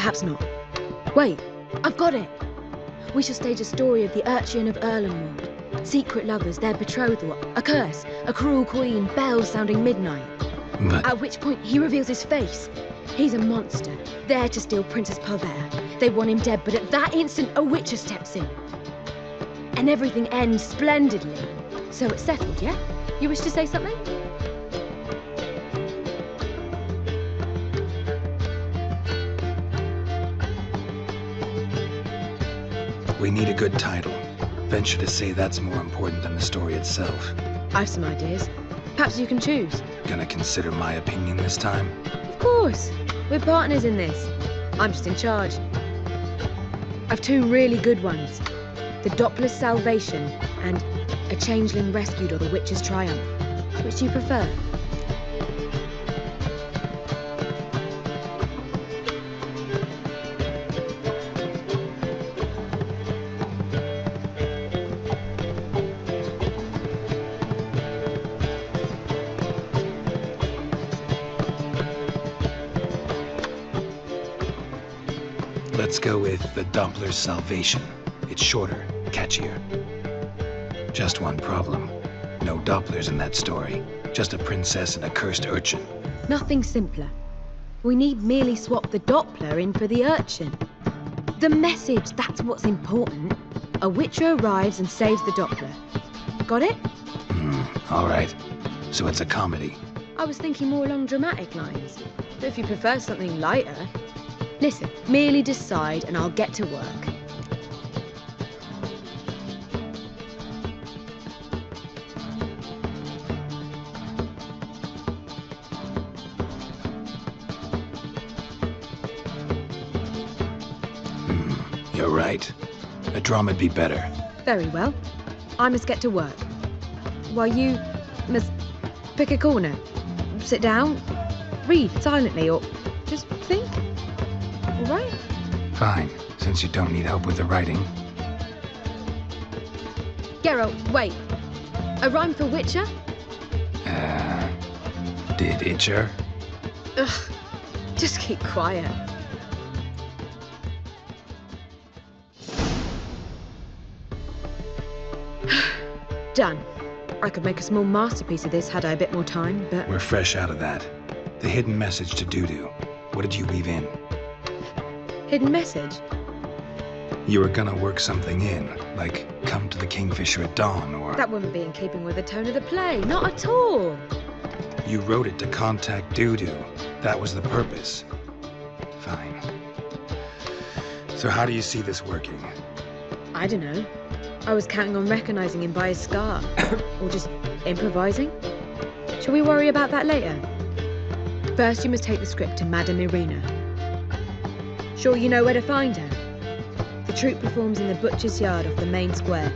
perhaps not. Wait, I've got it! We shall stage a story of the urchin of Erlenwald. Secret lovers, their betrothal, a curse, a cruel queen, bells sounding midnight. But... At which point he reveals his face. He's a monster, there to steal Princess Pavere. They want him dead, but at that instant a witcher steps in. And everything ends splendidly. So it's settled, yeah? You wish to say something? We need a good title. Venture to say that's more important than the story itself. I've some ideas. Perhaps you can choose. Gonna consider my opinion this time? Of course. We're partners in this. I'm just in charge. I've two really good ones. The Doppler's Salvation and A Changeling Rescued or The Witch's Triumph. Which do you prefer? Let's go with The Doppler's Salvation. It's shorter, catchier. Just one problem. No Dopplers in that story. Just a princess and a cursed urchin. Nothing simpler. We need merely swap the Doppler in for the urchin. The message, that's what's important. A witcher arrives and saves the Doppler. Got it? All right. So it's a comedy. I was thinking more along dramatic lines. But if you prefer something lighter... Listen, merely decide and I'll get to work. You're right. A drama'd be better. Very well. I must get to work. While you must pick a corner. Sit down, read silently, or just think. All right? Fine, since you don't need help with the writing. Geralt, wait. A rhyme for Witcher? Did Itcher? Ugh, just keep quiet. Done. I could make a small masterpiece of this had I a bit more time, but... We're fresh out of that. The hidden message to Dudu. What did you weave in? Hidden message? You were gonna work something in, like come to the Kingfisher at dawn, or... That wouldn't be in keeping with the tone of the play, not at all. You wrote it to contact Dudu. That was the purpose. Fine. So how do you see this working? I don't know. I was counting on recognizing him by his scar. Or just improvising. Shall we worry about that later? First you must take the script to Madame Irina. Sure you know where to find her? The troupe performs in the butcher's yard off the main square.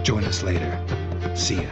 Join us later. See ya.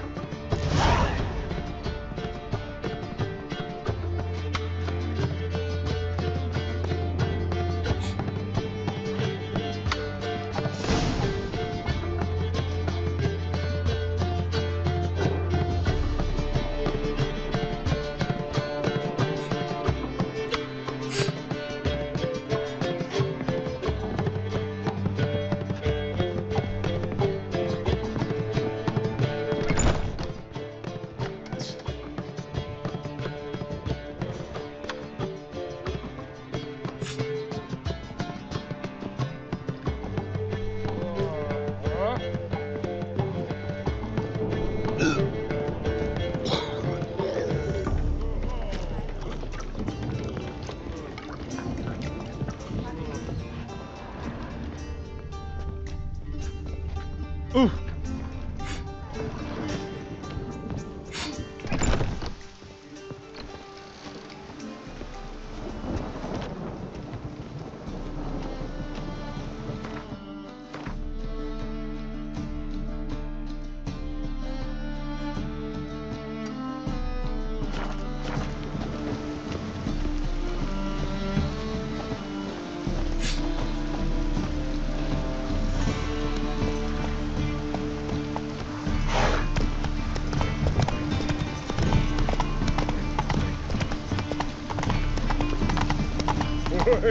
Run,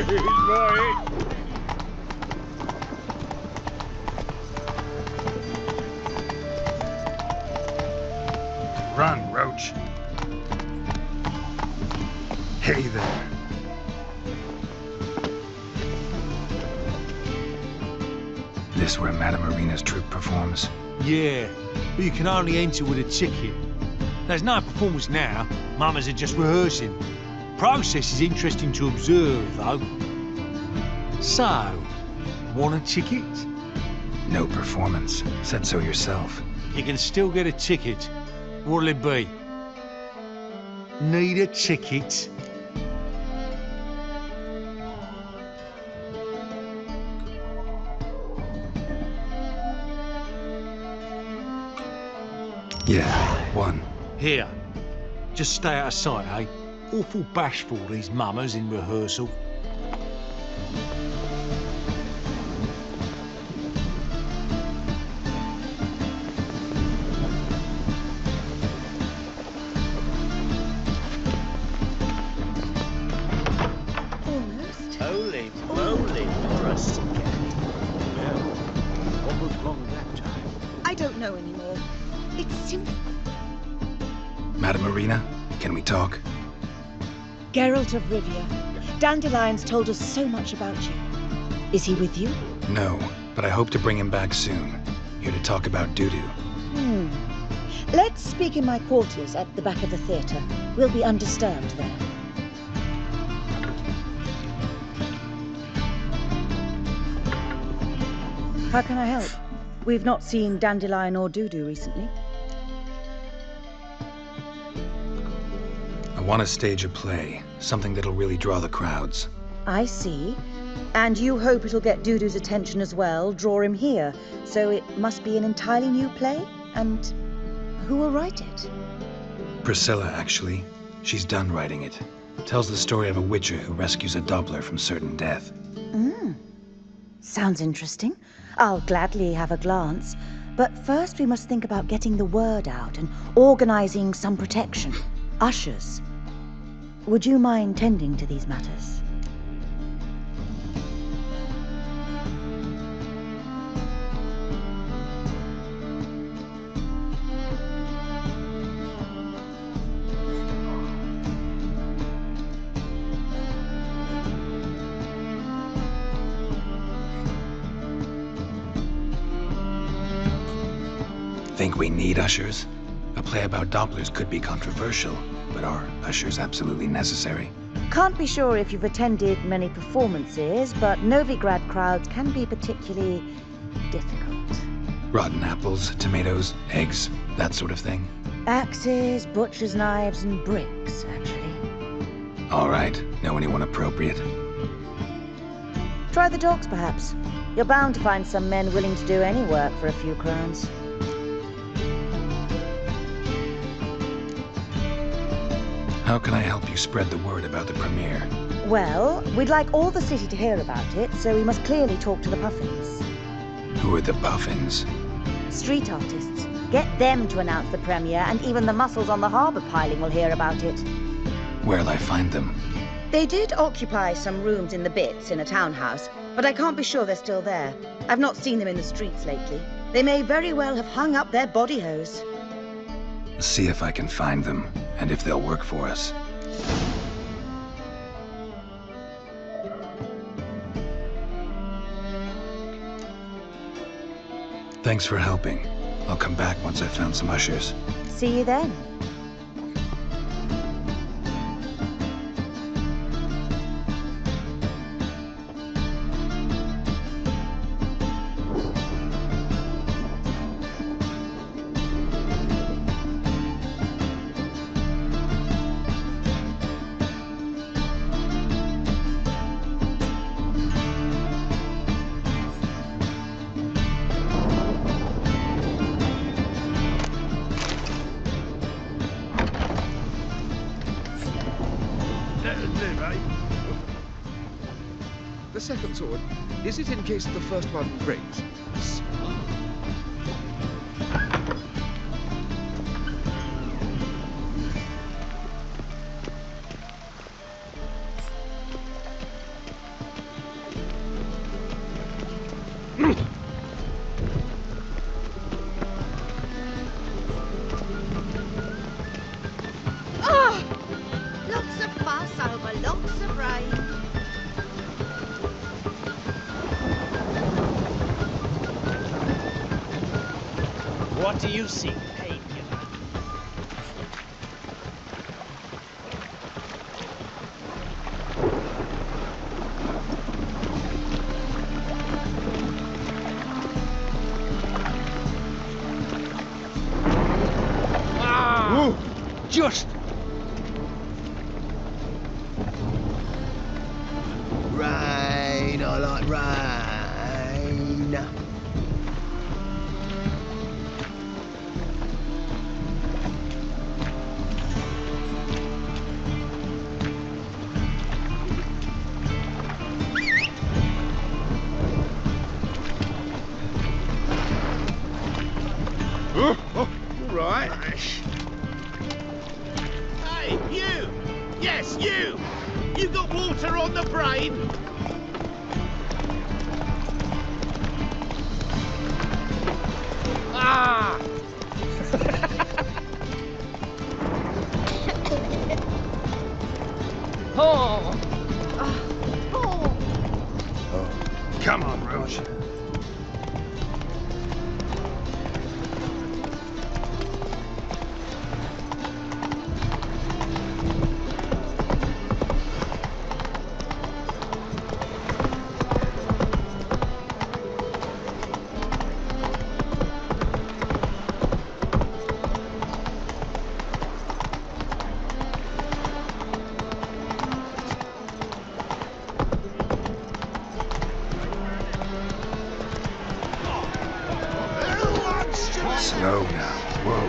Roach. Hey there. This where Madame Marina's troupe performs? Yeah, but you can only enter with a ticket. There's no performance now. Mamas are just rehearsing. Process is interesting to observe, though. So, want a ticket? No performance. Said so yourself. You can still get a ticket. What'll it be? Need a ticket? Yeah, one. Here. Just stay out of sight, eh? Awful bashful, these mamas in rehearsal. Almost. Holy moly, trust. Well, what was wrong that time? I don't know anymore. It's simple. Madame Marina, can we talk? Geralt of Rivia. Dandelion's told us so much about you. Is he with you? No, but I hope to bring him back soon. Here to talk about doo-doo. Let's speak in my quarters at the back of the theatre. We'll be undisturbed there. How can I help? We've not seen Dandelion or Dudu recently. I want to stage a play, something that'll really draw the crowds. I see. And you hope it'll get Dudu's attention as well, draw him here. So it must be an entirely new play? And who will write it? Priscilla, actually. She's done writing it. Tells the story of a witcher who rescues a Doppler from certain death. Sounds interesting. I'll gladly have a glance. But first we must think about getting the word out and organizing some protection. Ushers. Would you mind tending to these matters? Think we need ushers? A play about Dopplers could be controversial, but are ushers absolutely necessary? Can't be sure if you've attended many performances, but Novigrad crowds can be particularly difficult. Rotten apples, tomatoes, eggs, that sort of thing? Axes, butcher's knives, and bricks, actually. All right, know anyone appropriate? Try the dogs, perhaps. You're bound to find some men willing to do any work for a few crowns. How can I help you spread the word about the premiere? Well, we'd like all the city to hear about it, so we must clearly talk to the Puffins. Who are the Puffins? Street artists. Get them to announce the premiere, and even the muscles on the harbour piling will hear about it. Where'll I find them? They did occupy some rooms in the Bits in a townhouse, but I can't be sure they're still there. I've not seen them in the streets lately. They may very well have hung up their body hose. See if I can find them, and if they'll work for us. Thanks for helping. I'll come back once I've found some ushers. See you then. The second sword, is it in case the first one breaks? fuss over lots of rain. What do you see, Painkiller? Whoa! Just... Rain, I like rain. Oh, right. Hey, you! Yes, you! You got water on the brain? Ah! Oh! Come on, Roach. Slow now. Whoa.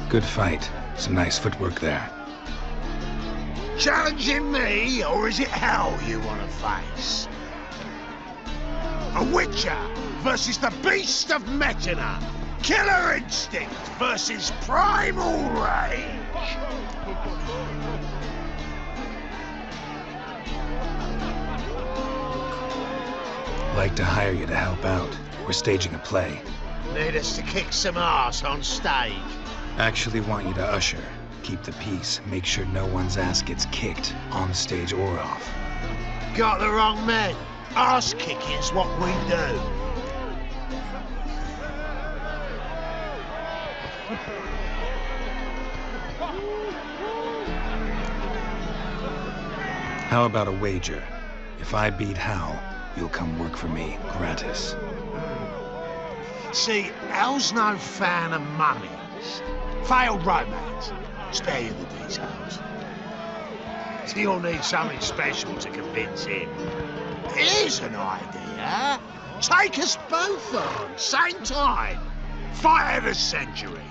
Good fight. Some nice footwork there. Challenging me, or is it hell you want to face? A Witcher versus the Beast of Metina. Killer Instinct versus Primal Rage. Like to hire you to help out. We're staging a play. Need us to kick some ass on stage. Actually want you to usher. Keep the peace. Make sure no one's ass gets kicked, on stage or off. Got the wrong man. Ass kicking's what we do. How about a wager? If I beat Hal, you'll come work for me, gratis. See, Hal's no fan of mummies. Failed romance. Spare you the details. You'll need something special to convince him. Here's an idea. Take us both on, same time. Fight of the century.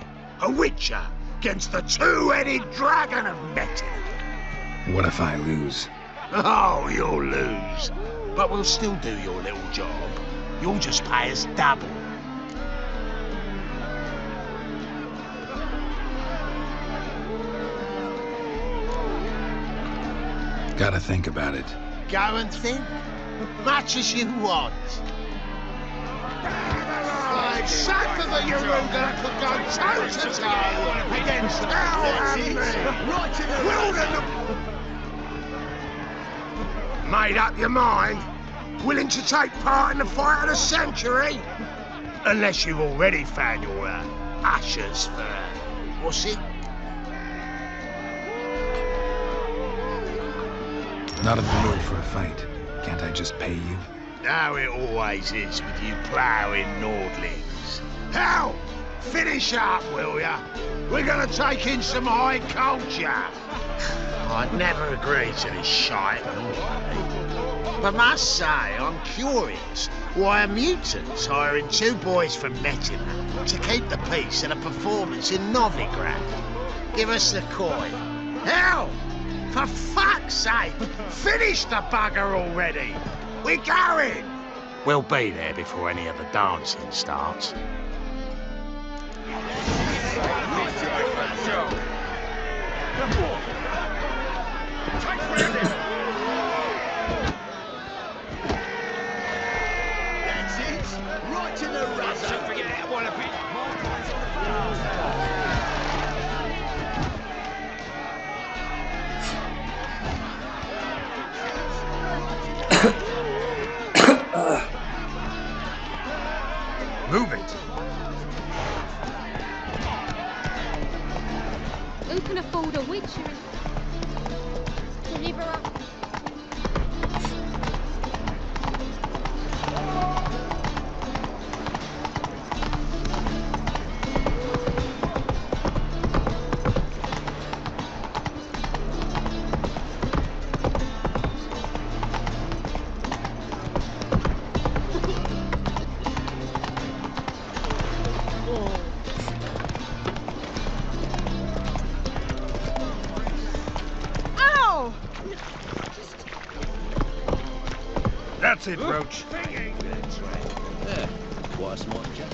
A Witcher against the two-headed dragon of Metin. What if I lose? Oh, you'll lose. But we'll still do your little job. You'll just pay us double. Gotta think about it. Go and think. Much as you want. Something that you're gonna could go toe-to-toe against our enemy. Made up your mind? Willing to take part in the fight of the century? Unless you've already found your ushers for... what's it? Not in the mood for a fight. Can't I just pay you? How it always is with you ploughing Nordlings. Hell, finish up, will ya? We're gonna take in some high culture. I'd never agree to this shite normally. But must say, I'm curious why a mutant's hiring two boys from Metina to keep the peace at a performance in Novigrad. Give us the coin. Hell! For fuck's sake, finish the bugger already! We're going! We'll be there before any of the dancing starts. That's it! Right to the rudder! Don't forget that one a bit. Who can afford a Witcher in... Deliver up. That's it, Roach. There. Quite a smart chap.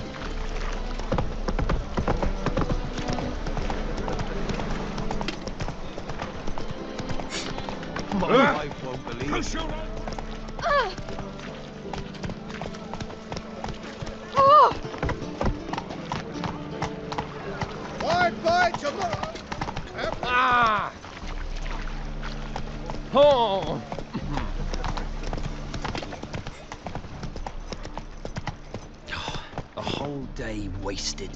My wife won't believe it. Wide by tomorrow. Ah! Oh! A whole day wasted.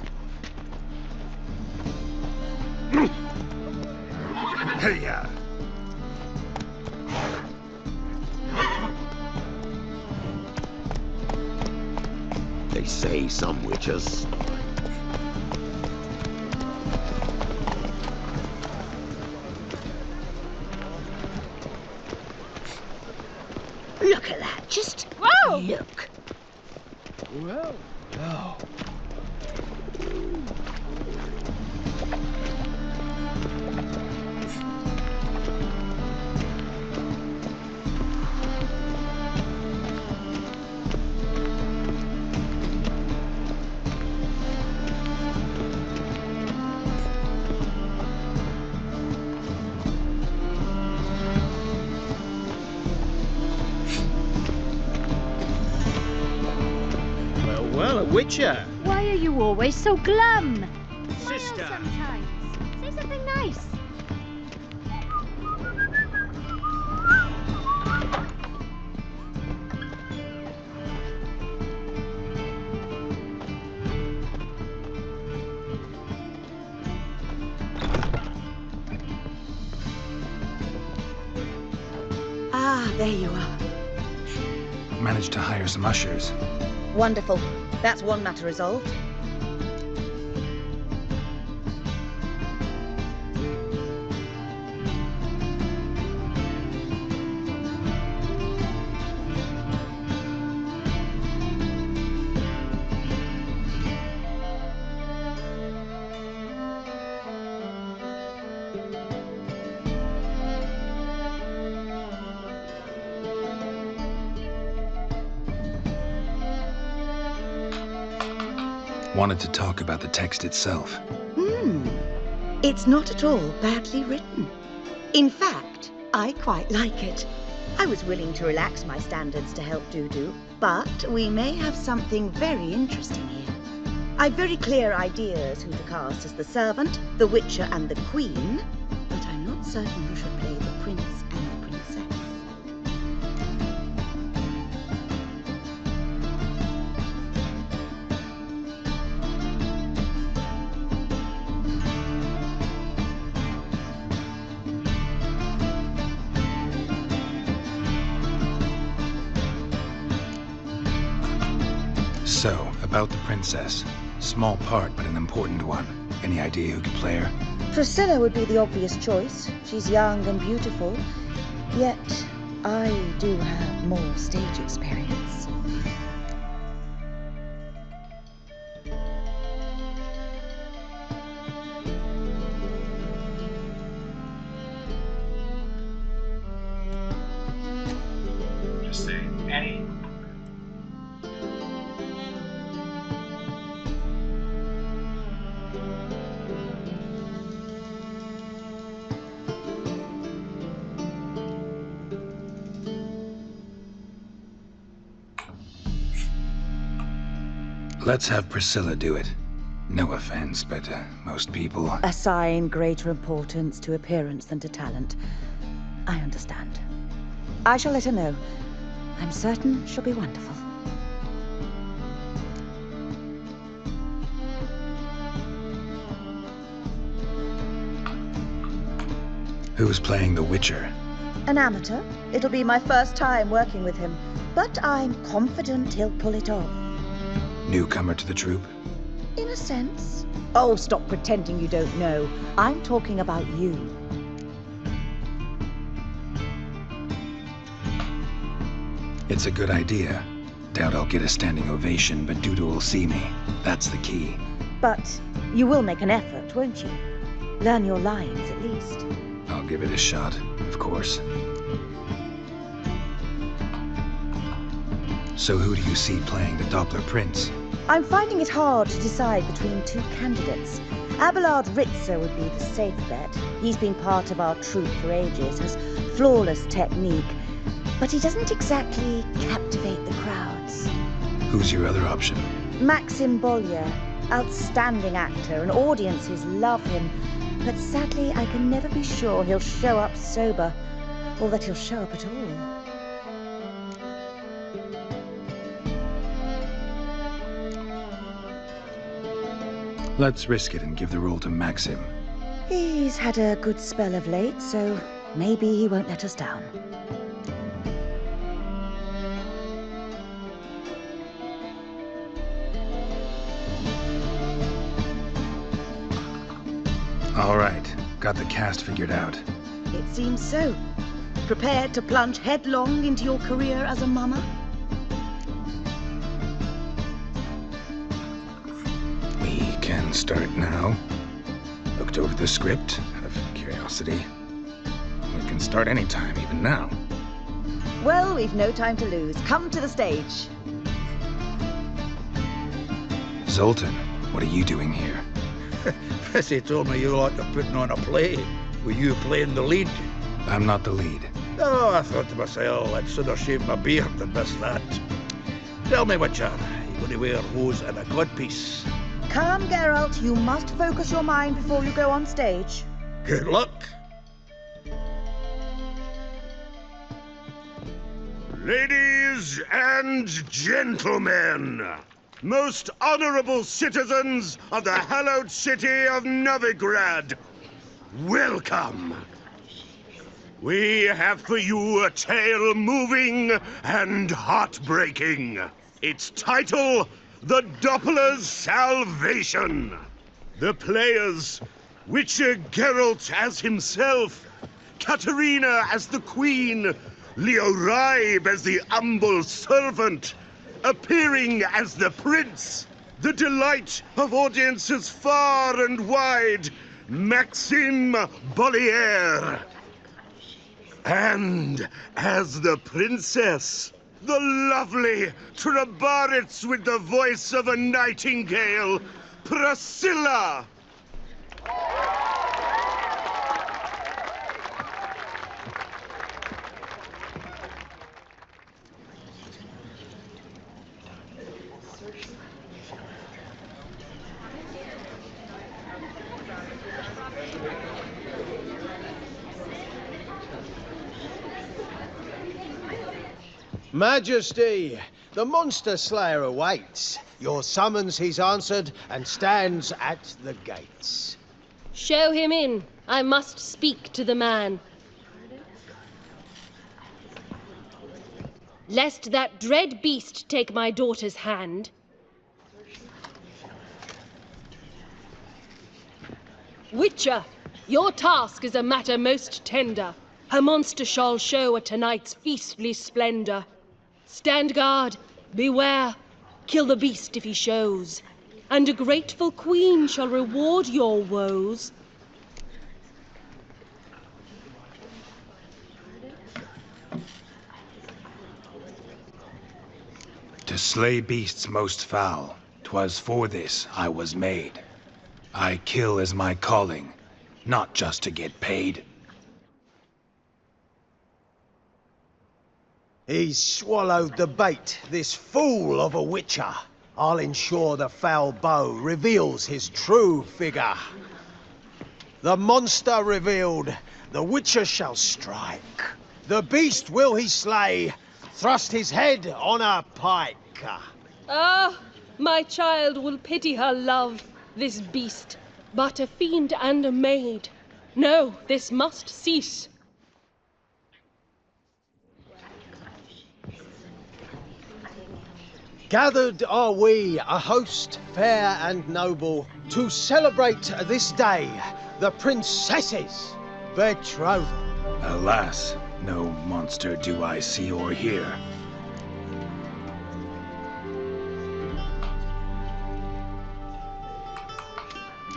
Hey-ya! They say some witches. Look at that, just look. Well, no. Well, a Witcher. Why are you always so glum? Smile Sister. sometimes. Say something nice. Ah, there you are. Managed to hire some ushers. Wonderful. That's one matter resolved. Wanted to talk about the text itself. It's not at all badly written. In fact, I quite like it. I was willing to relax my standards to help Dudu, but we may have something very interesting here. I've very clear ideas who to cast as the servant, the Witcher and the Queen, but I'm not certain who should play the Prince and the Princess. So, about the princess. Small part, but an important one. Any idea who could play her? Priscilla would be the obvious choice. She's young and beautiful, yet I do have more stage experience. Just say any. Let's have Priscilla do it. No offense, but most people... Assign greater importance to appearance than to talent. I understand. I shall let her know. I'm certain she'll be wonderful. Who's playing the Witcher? An amateur. It'll be my first time working with him, but I'm confident he'll pull it off. Newcomer to the troupe? In a sense. Oh, stop pretending you don't know. I'm talking about you. It's a good idea. Doubt I'll get a standing ovation, but Duda will see me. That's the key. But you will make an effort, won't you? Learn your lines, at least. I'll give it a shot, of course. So who do you see playing the Doppler Prince? I'm finding it hard to decide between two candidates. Abelard Ritzer would be the safe bet. He's been part of our troupe for ages, has flawless technique, but he doesn't exactly captivate the crowds. Who's your other option? Maxim Bollier, outstanding actor, and audiences love him. But sadly, I can never be sure he'll show up sober, or that he'll show up at all. Let's risk it and give the role to Maxim. He's had a good spell of late, so maybe he won't let us down. All right, got the cast figured out. It seems so. Prepared to plunge headlong into your career as a mama? We can start now. Looked over the script, out of curiosity. We can start anytime, even now. Well, we've no time to lose. Come to the stage. Zoltan, what are you doing here? Prissy told me you like to putting on a play. Were you playing the lead? I'm not the lead. Oh, I thought to myself, I'd sooner shave my beard than miss that. Tell me, Witcher, you going to wear hose and a codpiece? Come, Geralt. You must focus your mind before you go on stage. Good luck. Ladies and gentlemen, most honorable citizens of the hallowed city of Novigrad, welcome. We have for you a tale moving and heartbreaking. Its title, The Doppler's Salvation. The players, Witcher Geralt as himself, Katerina as the queen, Leo Raib as the humble servant, appearing as the prince, the delight of audiences far and wide, Maxim Bollier. And as the princess, the lovely Trabaritz with the voice of a nightingale, Priscilla. Majesty, the monster slayer awaits. Your summons he's answered and stands at the gates. Show him in. I must speak to the man. Lest that dread beast take my daughter's hand. Witcher, your task is a matter most tender. Her monster shall show at tonight's feastly splendor. Stand guard, beware, kill the beast if he shows, and a grateful queen shall reward your woes. To slay beasts most foul, 'twas for this I was made. I kill as my calling, not just to get paid. He's swallowed the bait, this fool of a witcher. I'll ensure the foul bow reveals his true figure. The monster revealed, the witcher shall strike. The beast will he slay, thrust his head on a pike. Ah, my child will pity her love, this beast, but a fiend and a maid. No, this must cease. Gathered are we, a host fair and noble, to celebrate this day, the princess's betrothal. Alas, no monster do I see or hear.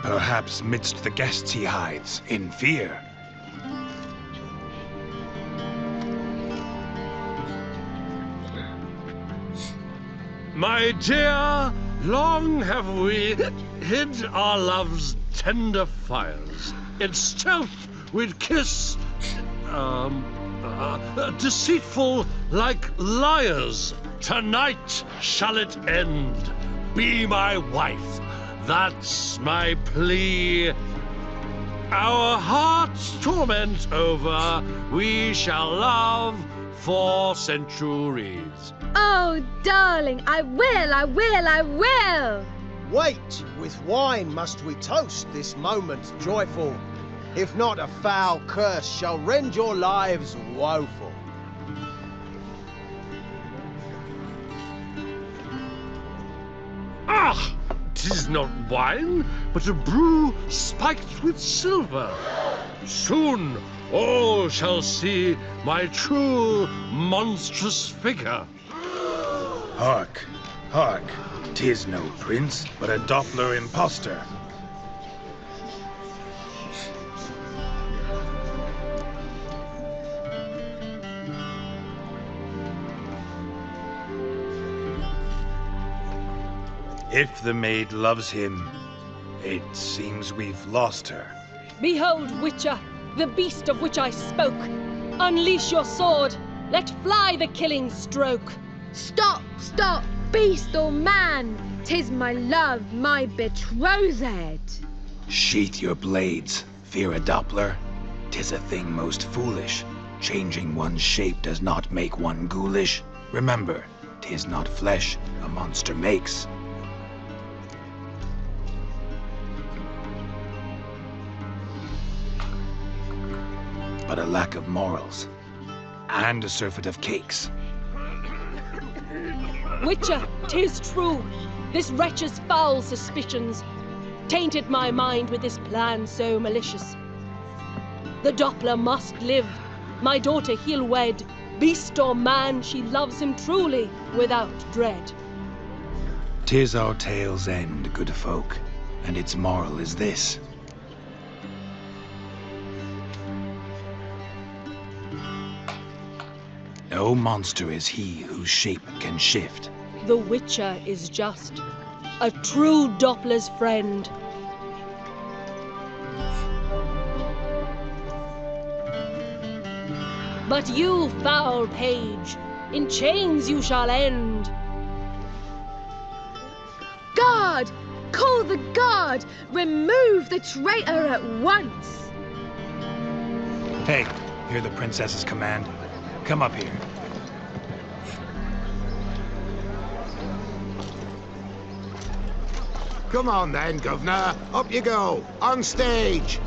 Perhaps midst the guests he hides, in fear. My dear, long have we hid our love's tender fires. In stealth we'd kiss, deceitful like liars. Tonight shall it end. Be my wife, that's my plea. Our hearts' torment over, we shall love for centuries. Oh, darling, I will! Wait, with wine must we toast this moment joyful. If not, a foul curse shall rend your lives woeful. Ah! 'Tis not wine, but a brew spiked with silver. Soon all shall see my true monstrous figure. Hark, hark, 'tis no prince, but a Doppler impostor. If the maid loves him, it seems we've lost her. Behold, Witcher, the beast of which I spoke. Unleash your sword. Let fly the killing stroke. Stop, beast or man! 'Tis my love, my betrothed. Sheath your blades, fear a Doppler. 'Tis a thing most foolish. Changing one's shape does not make one ghoulish. Remember, 'tis not flesh a monster makes. But a lack of morals, and a surfeit of cakes. Witcher, 'tis true. This wretch's foul suspicions tainted my mind with this plan so malicious. The Doppler must live. My daughter he'll wed. Beast or man, she loves him truly, without dread. 'Tis our tale's end, good folk, and its moral is this. No monster is he whose shape can shift. The Witcher is just a true Doppler's friend. But you, foul page, in chains you shall end. Guard! Call the guard! Remove the traitor at once! Hey, hear the princess's command? Come up here. Come on then, Governor. Up you go. On stage.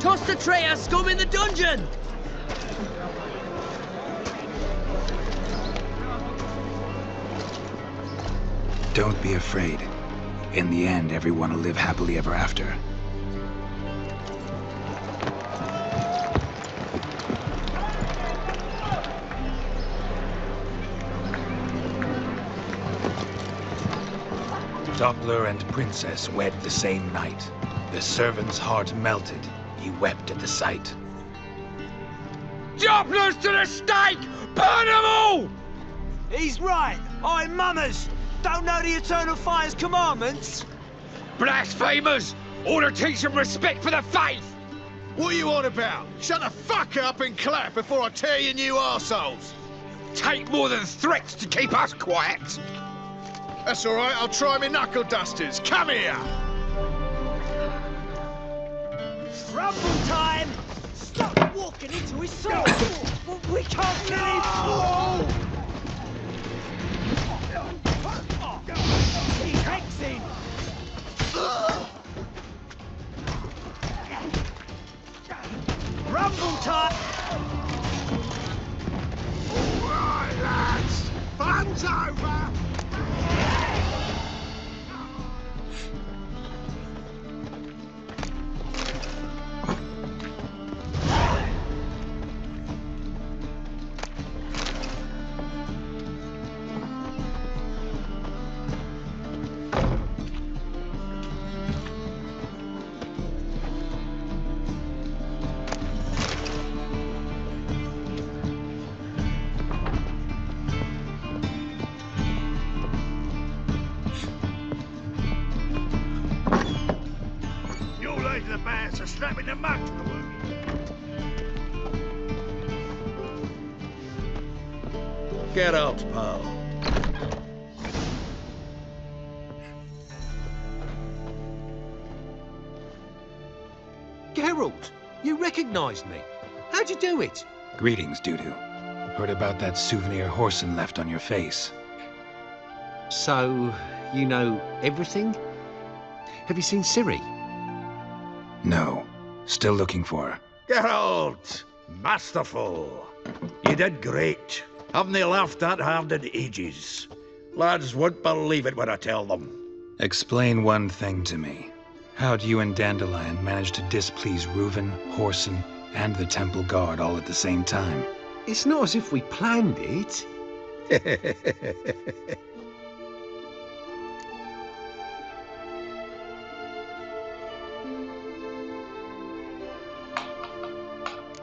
Toss the traitor scum in the dungeon! Don't be afraid. In the end, everyone will live happily ever after. Doppler and princess wed the same night. The servant's heart melted. He wept at the sight. Dopplers to the stake! Burn them all! He's right. I'm mummers. Don't know the Eternal Fire's commandments. Blasphemers! Ought to teach some respect for the faith! What are you on about? Shut the fuck up and clap before I tear you new arseholes! Take more than threats to keep us quiet! That's all right, I'll try my knuckle dusters. Come here! Rumble time! Stop walking into his soul! We can't kill him! He's hexing! time! All right, lads. Fun's over. The bats are snapping the mug to the wound. Get out, pal. Geralt, you recognised me. How'd you do it? Greetings, Dudu. Heard about that souvenir Horson left on your face. So, you know everything? Have you seen Ciri? No. Still looking for her. Geralt! Masterful. You did great. Haven't they laughed that hard in ages? Lads won't believe it when I tell them. Explain one thing to me. How'd you and Dandelion manage to displease Reuven, Horson, and the Temple Guard all at the same time? It's not as if we planned it.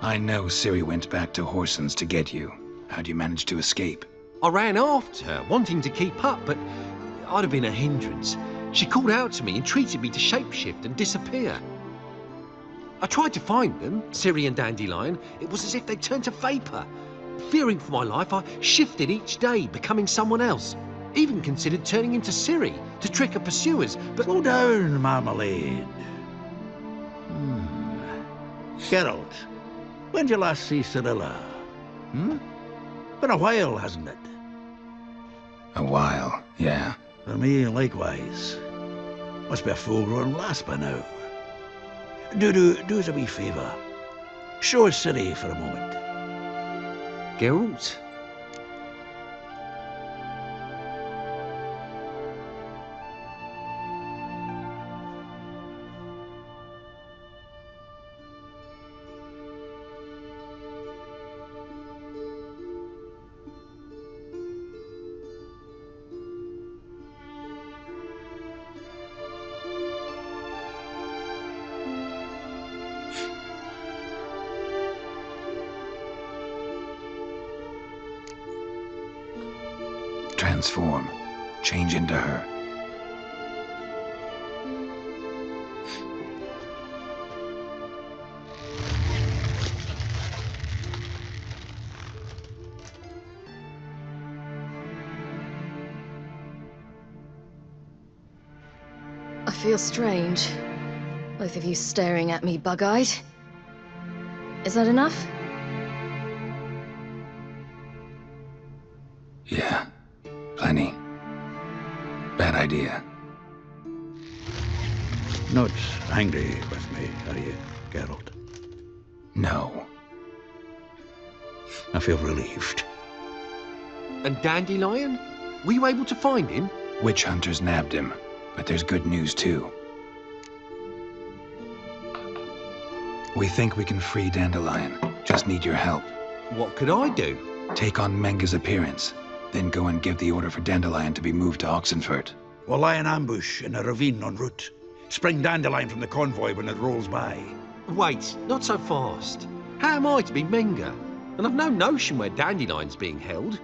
I know Ciri went back to Horson's to get you. How'd you manage to escape? I ran after her, wanting to keep up, but I'd have been a hindrance. She called out to me and treated me to shapeshift and disappear. I tried to find them, Ciri and Dandelion. It was as if they turned to vapour. Fearing for my life, I shifted each day, becoming someone else. Even considered turning into Ciri to trick her pursuers, but... Slow down, Marmalade. Geralt, when did you last see Cirilla? Been a while, hasn't it? A while, yeah. For me, likewise. Must be a full-grown lass by now. Do us a wee favour. Show us Ciri for a moment. Geralt? Transform. Change into her. I feel strange. Both of you staring at me bug-eyed. Is that enough? Yeah. Plenty. Bad idea. Not angry with me, are you, Geralt? No. I feel relieved. And Dandelion? Were you able to find him? Witch hunters nabbed him, but there's good news too. We think we can free Dandelion. Just need your help. What could I do? Take on Menga's appearance. Then go and give the order for Dandelion to be moved to Oxenfurt. We'll lie in ambush in a ravine en route. Spring Dandelion from the convoy when it rolls by. Wait, not so fast. How am I to be Menga? And I've no notion where Dandelion's being held.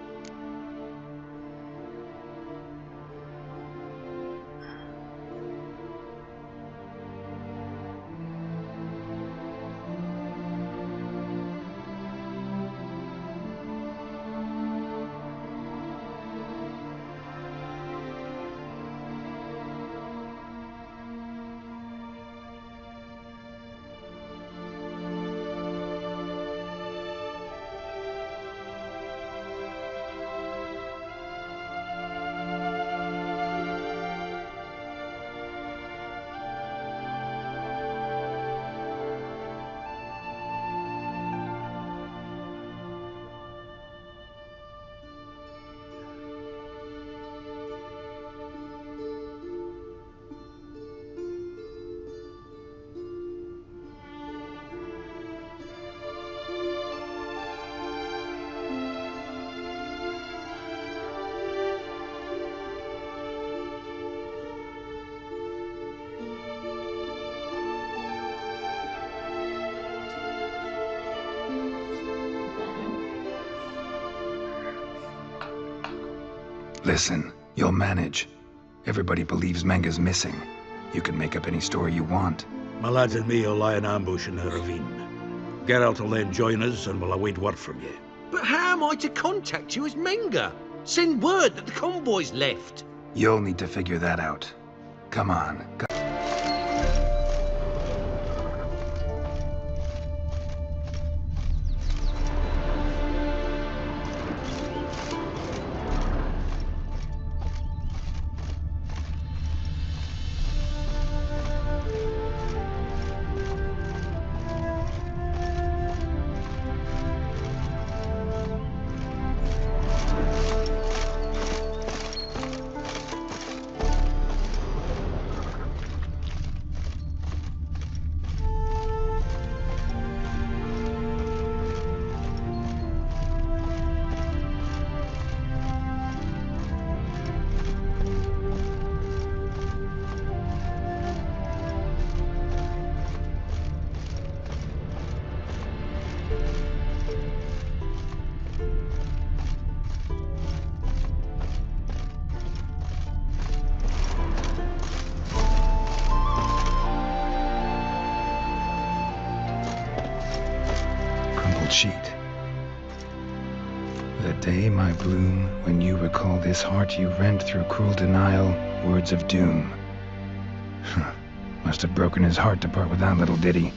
Listen, you'll manage. Everybody believes Menga's missing. You can make up any story you want. My lads and me will lie in ambush in the ravine. Geralt will then join us and we'll await word from you. But how am I to contact you as Menga? Send word that the convoy's left. You'll need to figure that out. Come on. Sheet. The day, my bloom, when you recall this heart you rent through cruel denial, words of doom. Must have broken his heart to part with that little ditty.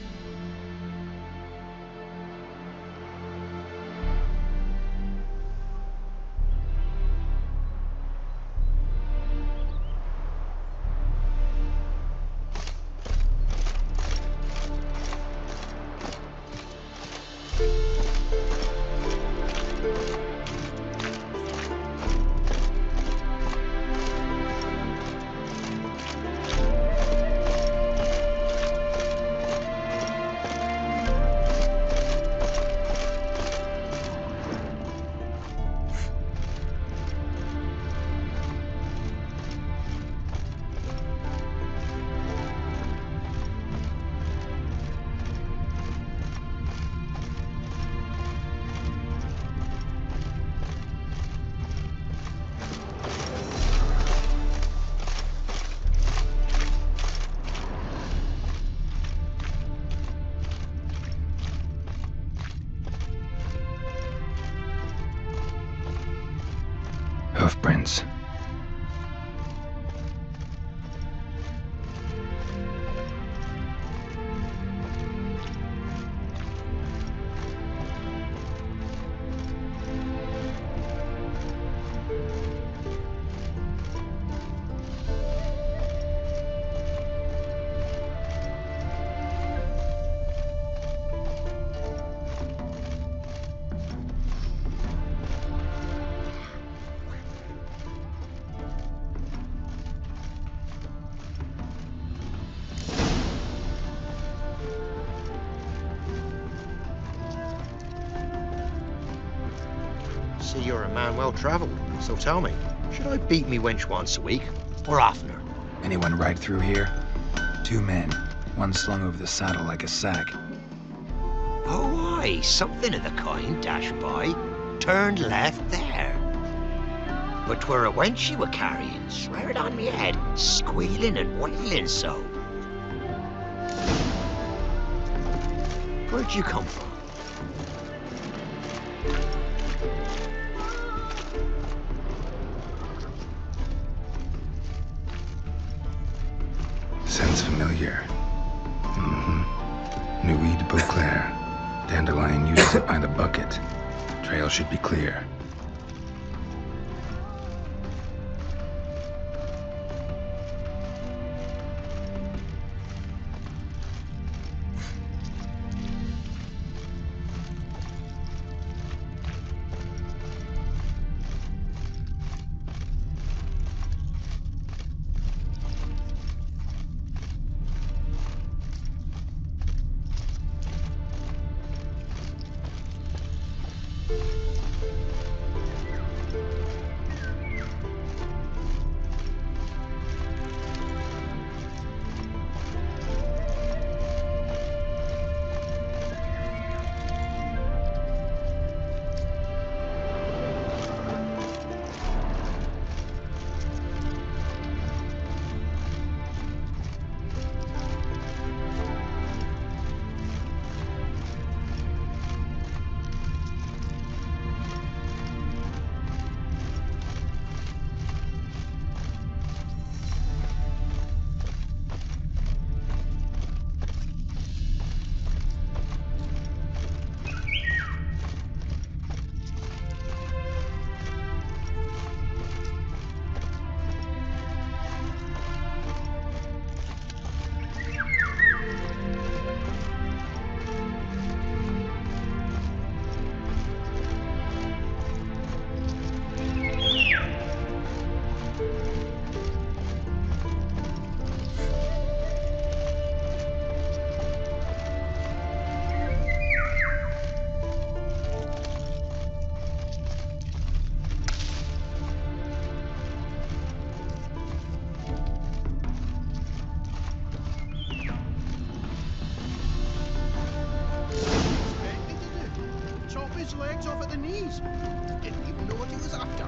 Hoofprints. See, you're a man well-travelled, so tell me, should I beat me wench once a week, or oftener? Anyone ride through here? 2 men, one slung over the saddle like a sack. Oh, aye, something of the kind dashed by. Turned left there. But 'twere a wench you were carrying, swear it on me head, squealing and wailing so. Where'd you come from? Sounds familiar. Nuit de Beauclair. Dandelion uses it by the bucket. Trail should be clear. his legs off at the knees. Didn't even know what he was after.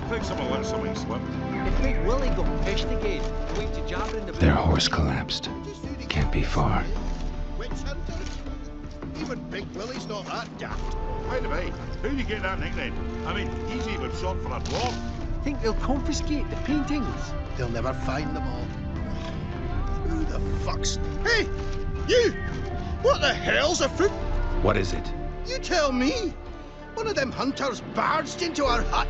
Think someone let something slip. If Big Willie got pissed again, away to jabbering the... Their horse collapsed. Can't be far. Witch hunters? Even Big Willie's not that daft. By the way, who'd you get that nickname? I mean, he's even short for a dwarf. Think they'll confiscate the paintings? They'll never find them all. Who the fuck's... Hey! You! What the hell's afoot? What is it? You tell me! One of them hunters barged into our hut,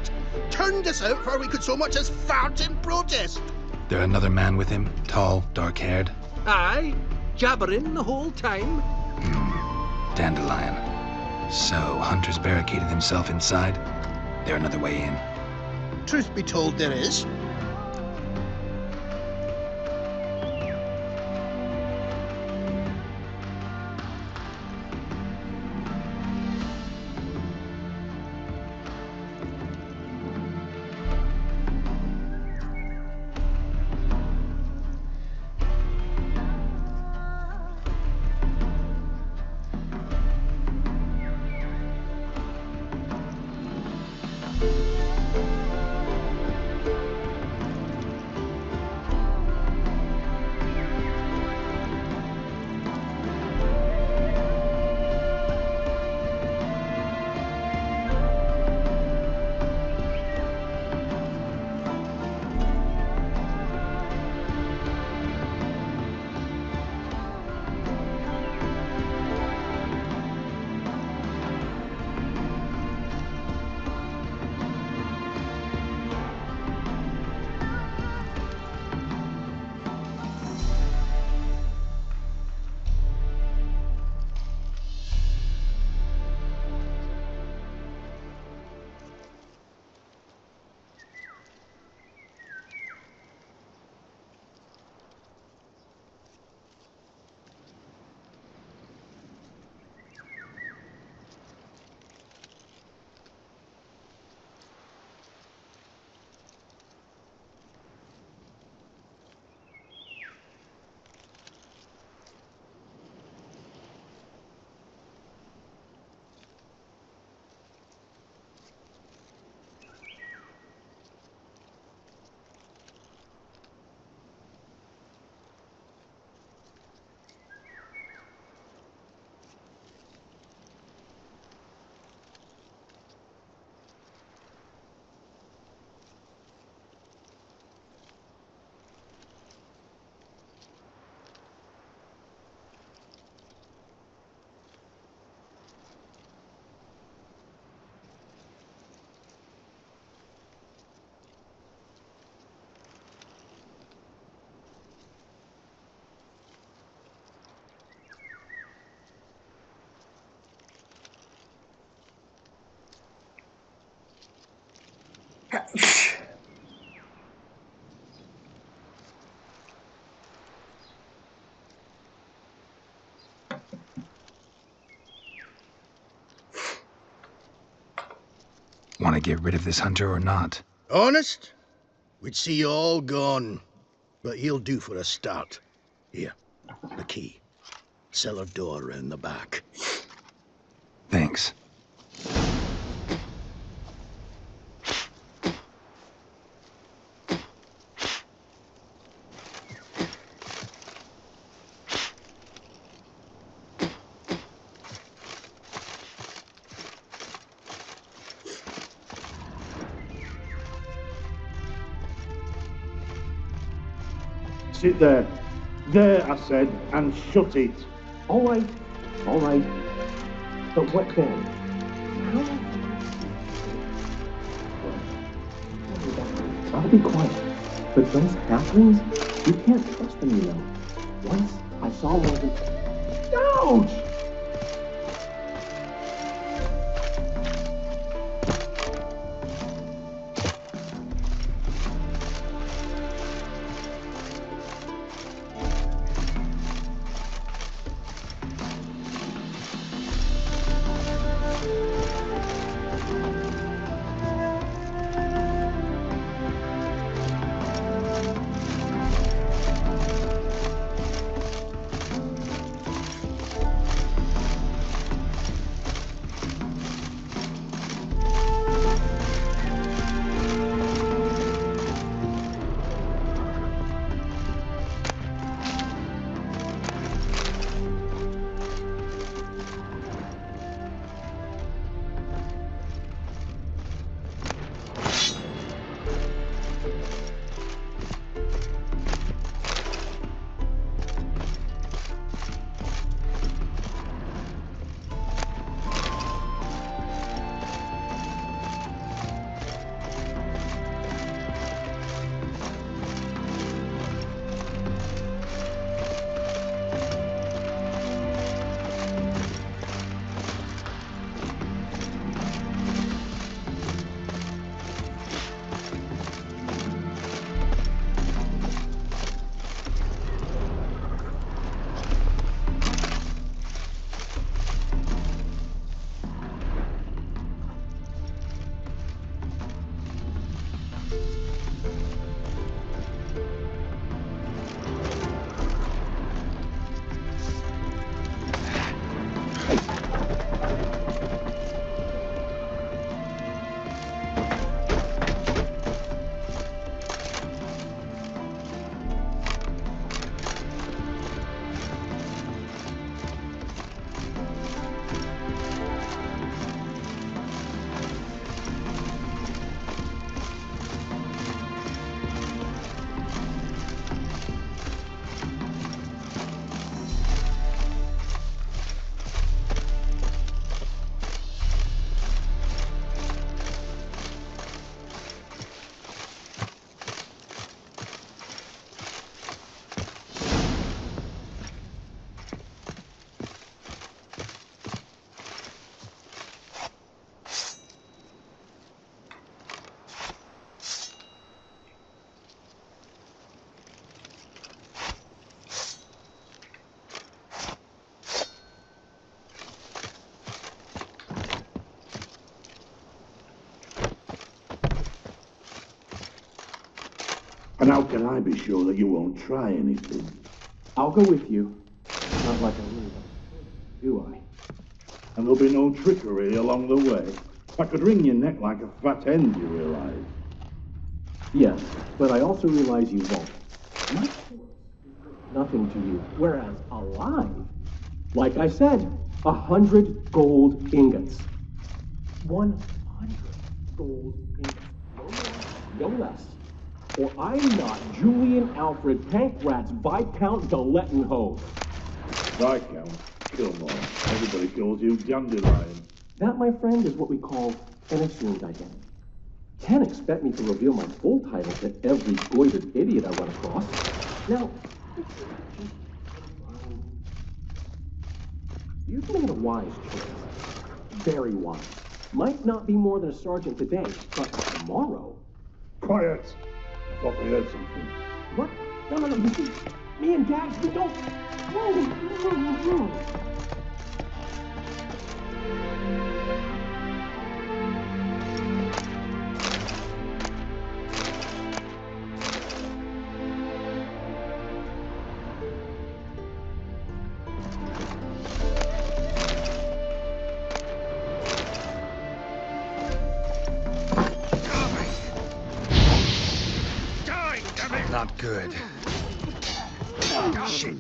turned us out before we could so much as fart in protest. There another man with him? Tall, dark-haired? Aye, jabbering the whole time. Dandelion. So, Hunter's barricaded himself inside? There another way in? Truth be told, there is. Want to get rid of this hunter or not? Honest? We'd see you all gone. But he'll do for a start. Here, the key. Cellar door round the back. Thanks. Sit there. There, I said, and shut it. All right. But what then? I'll be quiet. But those halflings, you can't trust them, you know. Once I saw one of them... Ouch! can I be sure that you won't try anything? I'll go with you. Not like I really do I? And there'll be no trickery along the way. I could wring your neck like a fat hen, you realize? Yes, but I also realize you won't. My force is nothing to you, whereas alive, like I said, 100 gold ingots. 100 gold ingots. No more, no less. Or I'm not Julian Alfred Pankratz Viscount de Lettenhove. Viscount? Kilmore. Everybody calls you Dandelion. That, my friend, is what we call an assumed identity. Can't expect me to reveal my full title to every goited idiot I run across. Now, you've made a wise choice. Very wise. Might not be more than a sergeant today, but tomorrow... Quiet! I thought I heard something. What? No, you see, me and Gags, we don't... Not good. Shit.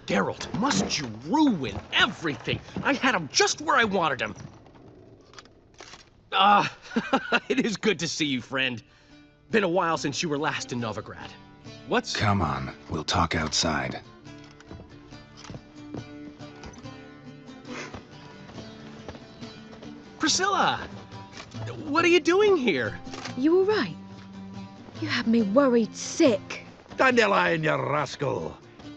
Geralt, must you ruin everything? I had him just where I wanted him. It is good to see you, friend. Been a while since you were last in Novigrad. What's... Come on, we'll talk outside. Priscilla! What are you doing here? You all right? You had me worried sick. Dandelion, you rascal.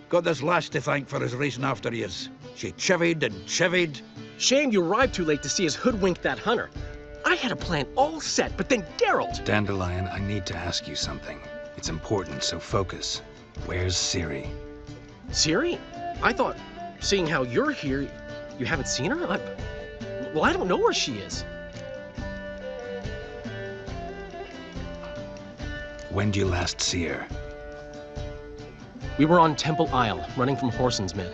Got this lass to thank for his racing after yous. She chivied and chivied. Shame you arrived too late to see us hoodwink that hunter. I had a plan all set, but then Geralt... Dandelion, I need to ask you something. It's important, so focus. Where's Ciri? Ciri? I thought, seeing how you're here, you haven't seen her? Well, I don't know where she is. When did you last see her? We were on Temple Isle, running from Horson's men.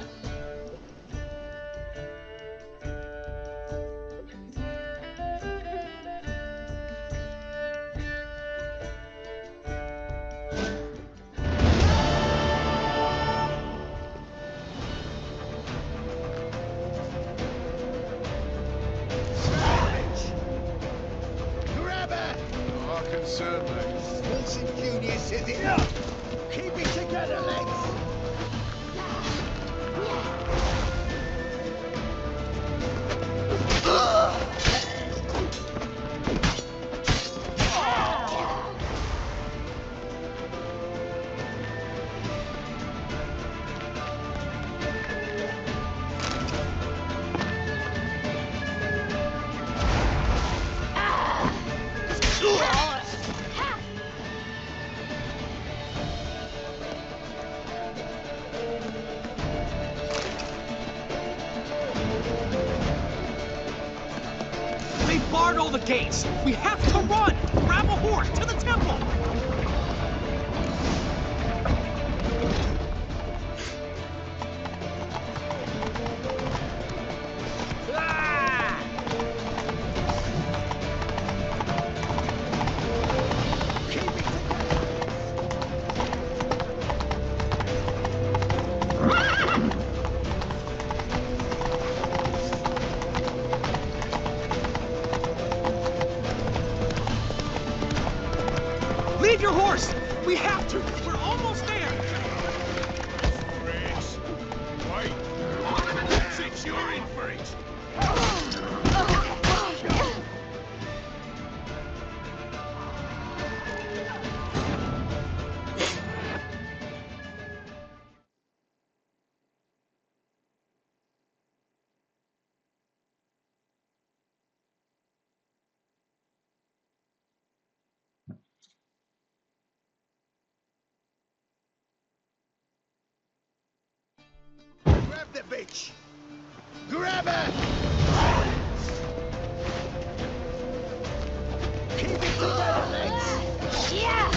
Grab her! Oh, concern me. Wilson Jr. says it up. Keep it together, legs. They barred all the gates! We have to run! Grab a horse to the temple! Leave your horse! We have to! We're almost there! Wait. Grab the bitch! Grab her! Keep it together, legs! Yeah!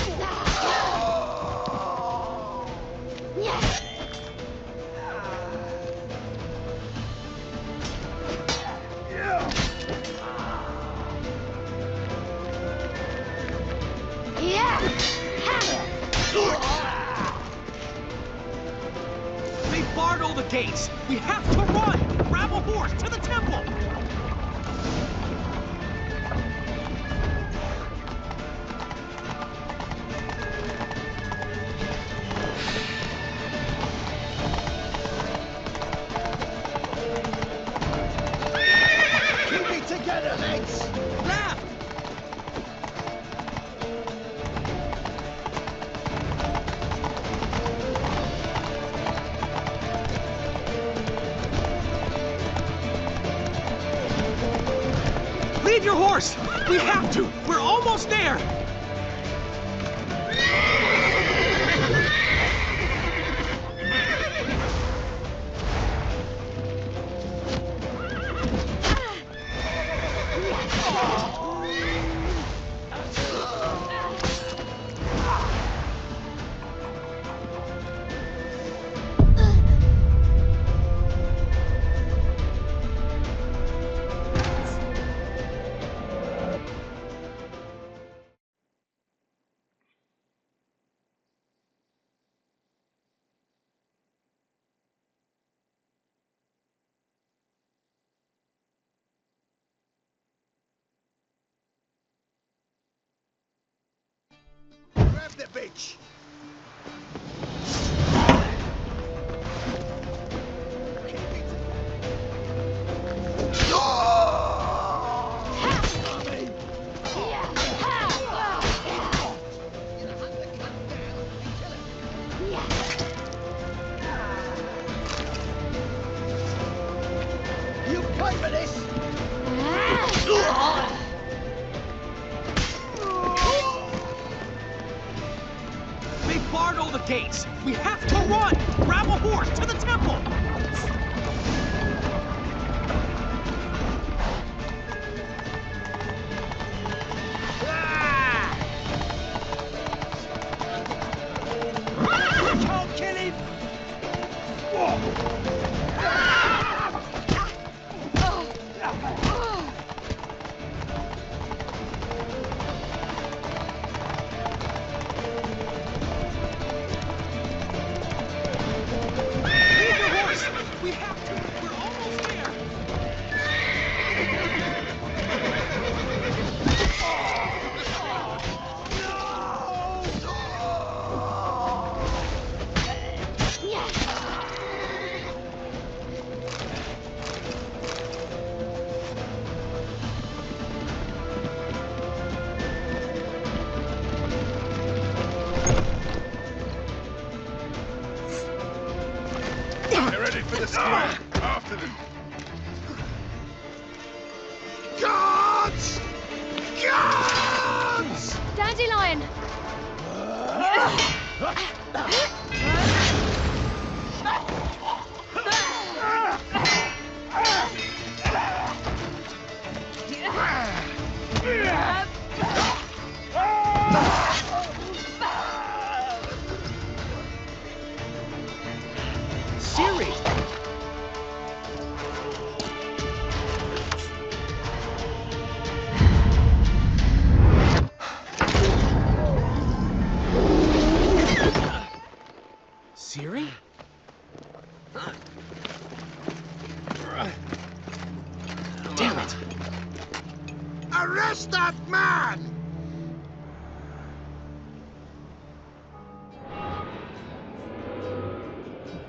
They barred all the gates! We have to run! Grab a horse to the temple! Keep it together, legs! Left! Leave your horse! We have to! We're almost there! Grab the bitch! You pay for this! They barred all the gates! We have to run! Grab a horse to the temple! Can't kill him! Leave your horse! We have to! We're almost there! Get ready for the squad. After them. Guards! Guards! Dandelion! Siri! Siri? Damn it! Arrest that man!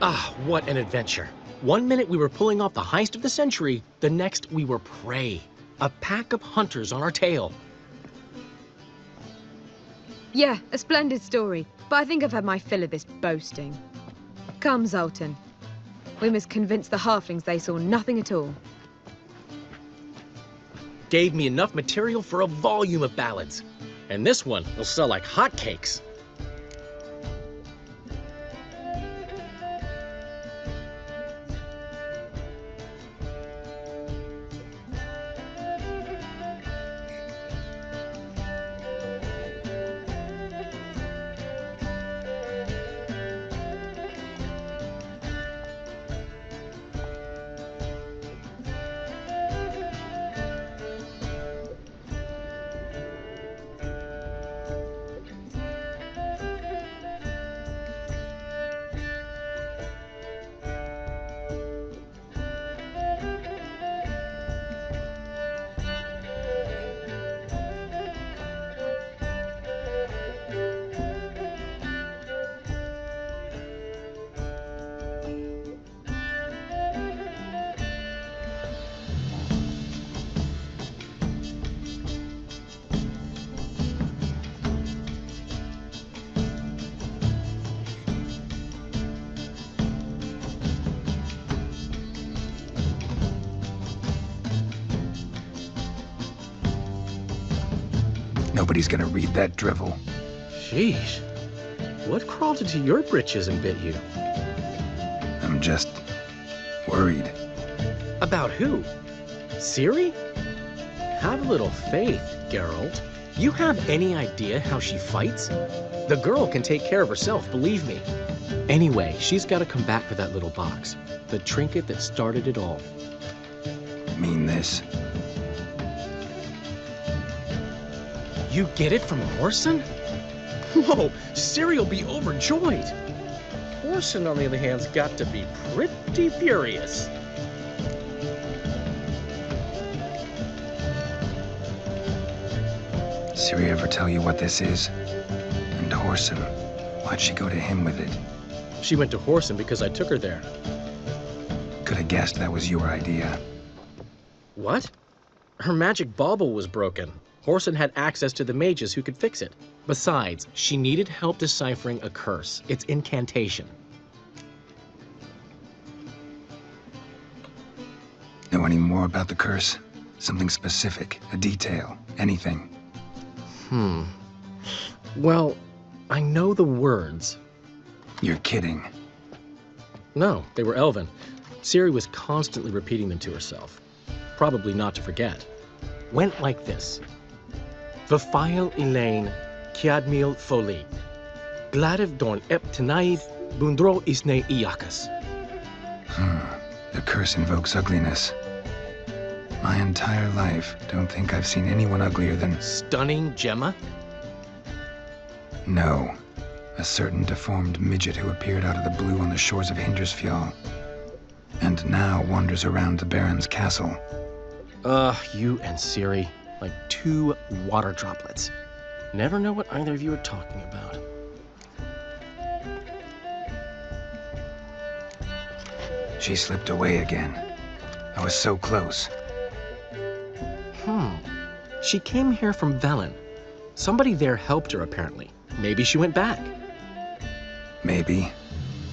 Ah, what an adventure. One minute we were pulling off the heist of the century, the next we were prey. A pack of hunters on our tail. Yeah, a splendid story, but I think I've had my fill of this boasting. Come, Zoltan. We must convince the halflings they saw nothing at all. Gave me enough material for a volume of ballads. And this one will sell like hotcakes. Nobody's gonna read that drivel. Sheesh. What crawled into your britches and bit you? I'm just worried. About who? Ciri? Have a little faith, Geralt. You have any idea how she fights? The girl can take care of herself, believe me. Anyway, she's got to come back for that little box. The trinket that started it all. Mean this? You get it from Whoreson? Whoa, Ciri will be overjoyed. Whoreson, on the other hand, has got to be pretty furious. Ciri ever tell you what this is? And Whoreson, why'd she go to him with it? She went to Whoreson because I took her there. Could have guessed that was your idea. What? Her magic bauble was broken. Whoreson had access to the mages who could fix it. Besides, she needed help deciphering a curse. It's incantation. Know any more about the curse? Something specific, a detail, anything? Well, I know the words. You're kidding. No, they were Elven. Ciri was constantly repeating them to herself. Probably not to forget. Went like this. Vafile Elaine, Kiadmil Foli. Gladev Dorn Ep Tenaid, Bundro Isne Iakas. The curse invokes ugliness. My entire life, don't think I've seen anyone uglier than... Stunning Gemma? No. A certain deformed midget who appeared out of the blue on the shores of Hindersfjall. And now wanders around the Baron's castle. You and Ciri, like two water droplets. Never know what either of you are talking about. She slipped away again. I was so close. She came here from Velen. Somebody there helped her, apparently. Maybe she went back. Maybe.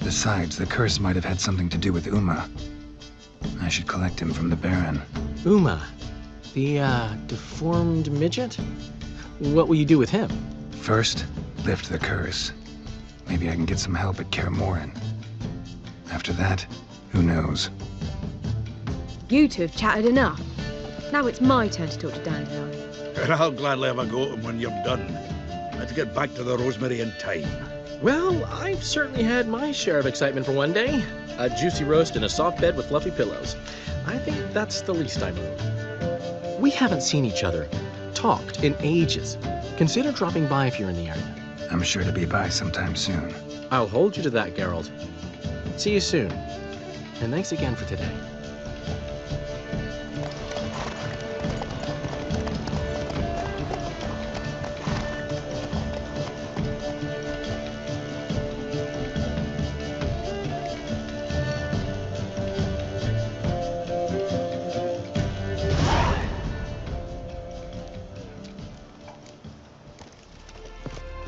Besides, the curse might have had something to do with Uma. I should collect him from the Baron. Uma, the, deformed midget? What will you do with him? First, lift the curse. Maybe I can get some help at Kaer Morhen. After that, who knows? You two have chatted enough. Now it's my turn to talk to Dandelion. And I'll gladly have a go at him when you're done. Let's get back to the Rosemary in time. Well, I've certainly had my share of excitement for one day. A juicy roast in a soft bed with fluffy pillows. I think that's the least I move. We haven't seen each other, talked in ages. Consider dropping by if you're in the area. I'm sure to be by sometime soon. I'll hold you to that, Geralt. See you soon. And thanks again for today.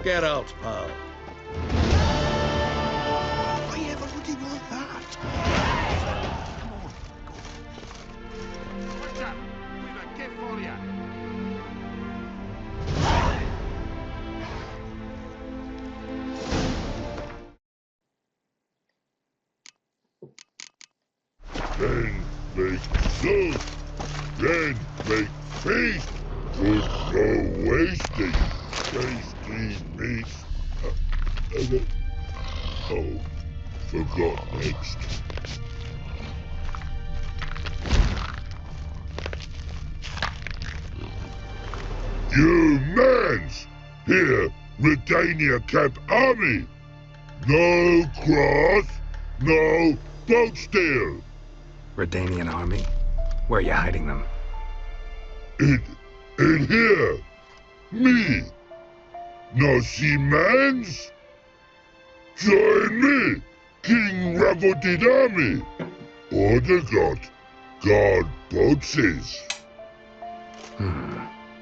Get out, pal. Why ever would he want that? Come on, go. Watch out! We've a gift for you. Then make soup. Then make feast. Put no wasting. Tasty meat. Oh, forgot next. You mans! Here, Redania Camp Army! No cross, no boat steal! Redanian army? Where are you hiding them? In here! Me! No see mans? Join me, King Ravodid army! Order got guard boatses.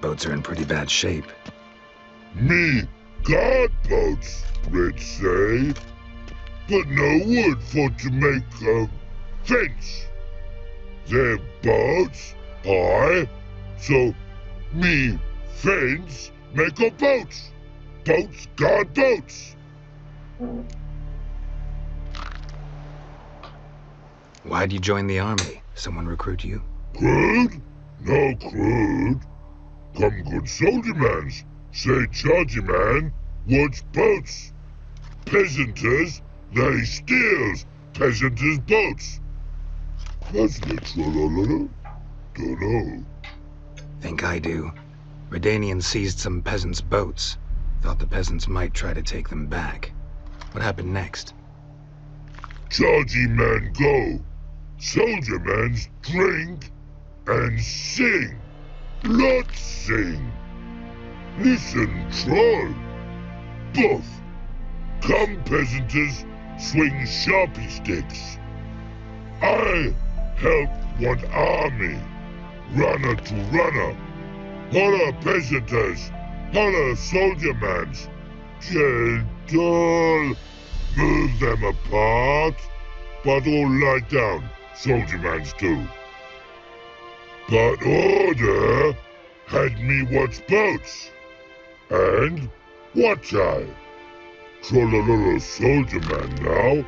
Boats are in pretty bad shape. Me guard boats, let's say. But no wood for to make a fence. Their boats, aye. So me fence Make up boats! Boats guard boats! Why'd you join the army? Someone recruit you? Crude? No crude. Come good soldier mans. Say chargy man wants boats. Peasanters, they steals peasanters' boats. What's the trollololo? Dunno. Think I do. Redanians seized some peasants' boats. Thought the peasants might try to take them back. What happened next? Chargy man go. Soldier mans drink and sing. Lots sing. Listen, troll. Both. Come peasanters, swing sharpie sticks. I help one army. Runner to runner. Holla peasanters. Holla soldier mans. Gentle. Move them apart. But all lie down. Soldier mans too. But order had me watch boats. And what I? Trollololo soldier man now.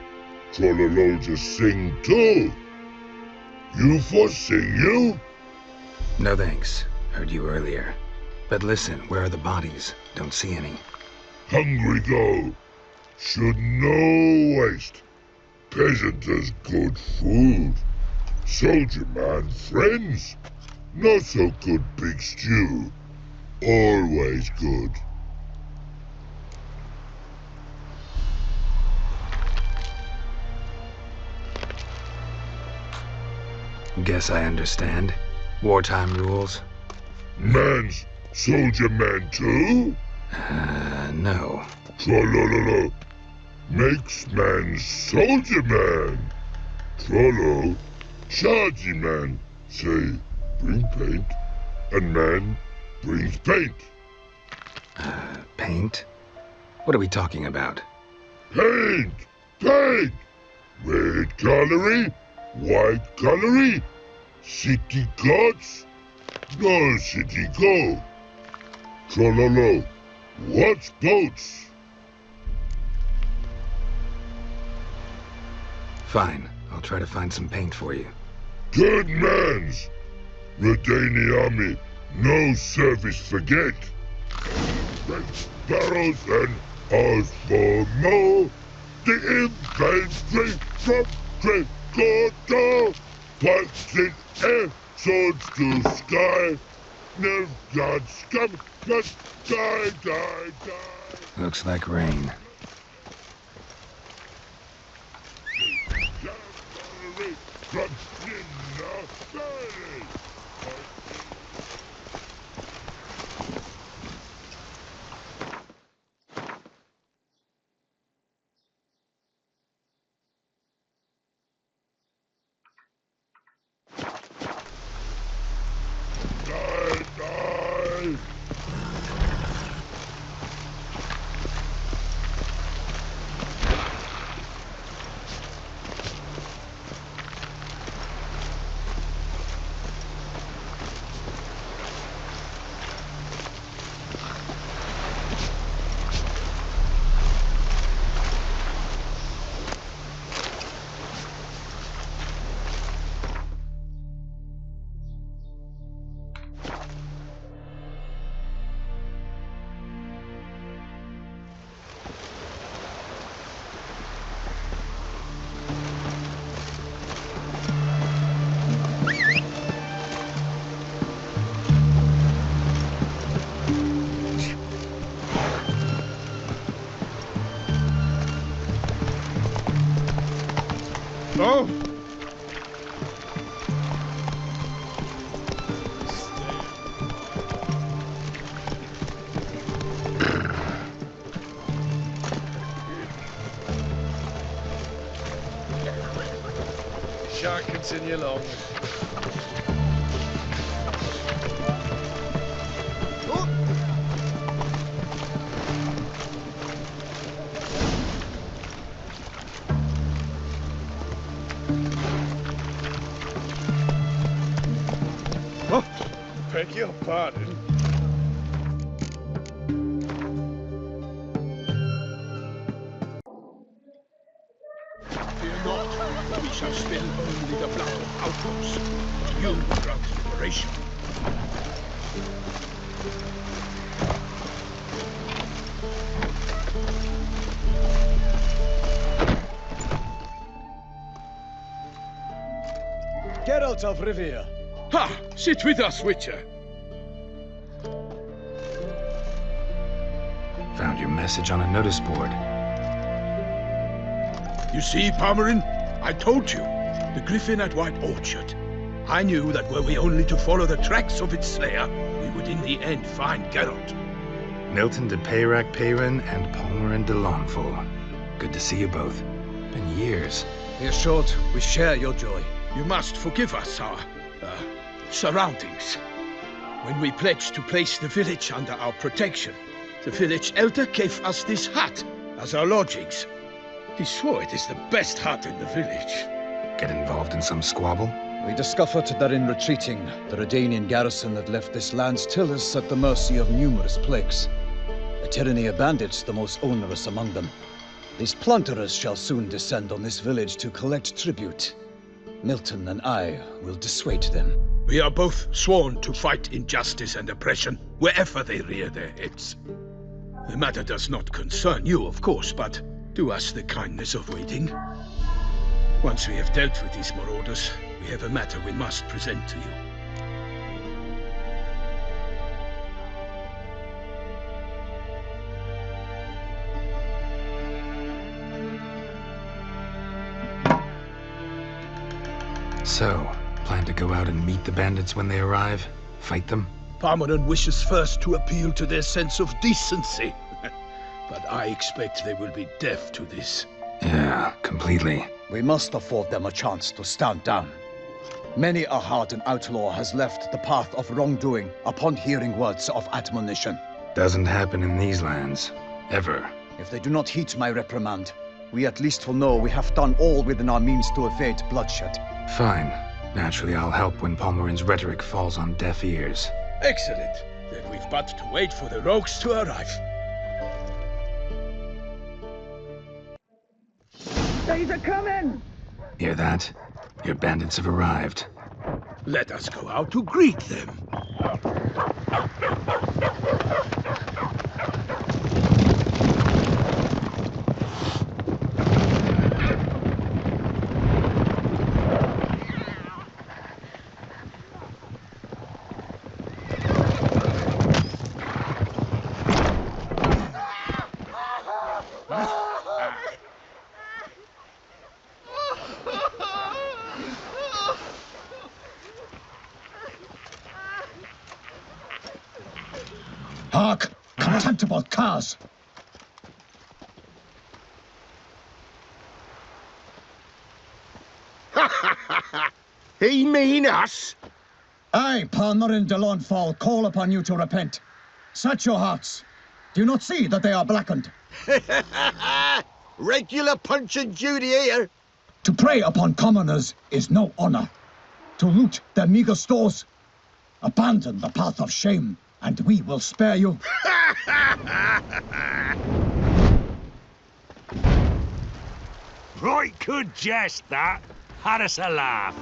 Trollolo just sing too. You for sing you? No thanks. Heard you earlier. But listen, where are the bodies? Don't see any. Hungry go. Should no waste. Peasanters good food. Soldier man friends. Not so good big stew. Always good. Guess I understand. Wartime rules? Man's soldier man too? No. Trollololo. Makes man soldier man. Trollo. Chargy man. Say, bring paint. And man brings paint. Paint? What are we talking about? Paint! Paint! Red colory, white colory, city gods, no city go. Trollolo, what's boats? Fine, I'll try to find some paint for you. Good mans! Redani army, no service forget. Great barrels and ours for more. The infantry from Trecordo, fights in air, swords to sky. No gods come, but die, die, die. Looks like rain. From Ninna Valley. Oh! Shan't continue long. Oh, beg your pardon. shall spill only the blood of outlaws. You will grant liberation. Geralt of Rivia. Ha! Sit with us, Witcher. Found your message on a notice board. You see, Palmerin, I told you. The griffin at White Orchard. I knew that were we only to follow the tracks of its slayer, we would in the end find Geralt. Milton de Peyrac Peyrin and Palmerin de Lawnful. Good to see you both. Been years. Be assured, we share your joy. You must forgive us our, surroundings. When we pledged to place the village under our protection, the village elder gave us this hut as our lodgings. He swore it is the best hut in the village. Get involved in some squabble? We discovered that in retreating, the Redanian garrison had left this land still is at the mercy of numerous plagues. A tyranny of bandits, the most onerous among them. These plunderers shall soon descend on this village to collect tribute. Milton and I will dissuade them. We are both sworn to fight injustice and oppression wherever they rear their heads. The matter does not concern you, of course, but do us the kindness of waiting. Once we have dealt with these marauders, we have a matter we must present to you. So, plan to go out and meet the bandits when they arrive? Fight them? Palmerin wishes first to appeal to their sense of decency. But I expect they will be deaf to this. Yeah, completely. We must afford them a chance to stand down. Many a hardened outlaw has left the path of wrongdoing upon hearing words of admonition. Doesn't happen in these lands. Ever. If they do not heed my reprimand, we at least will know we have done all within our means to evade bloodshed. Fine. Naturally, I'll help when Palmerin's rhetoric falls on deaf ears. Excellent. Then we've but to wait for the rogues to arrive. They're coming! Hear that? Your bandits have arrived. Let us go out to greet them. Hark! Contemptible curs! He mean us? I, Palmerin de Lawnfall, call upon you to repent. Set your hearts. Do you not see that they are blackened? Regular punch and duty here. To prey upon commoners is no honor. To loot their meager stores, abandon the path of shame, and we will spare you. Right good jest, that. Had us a laugh.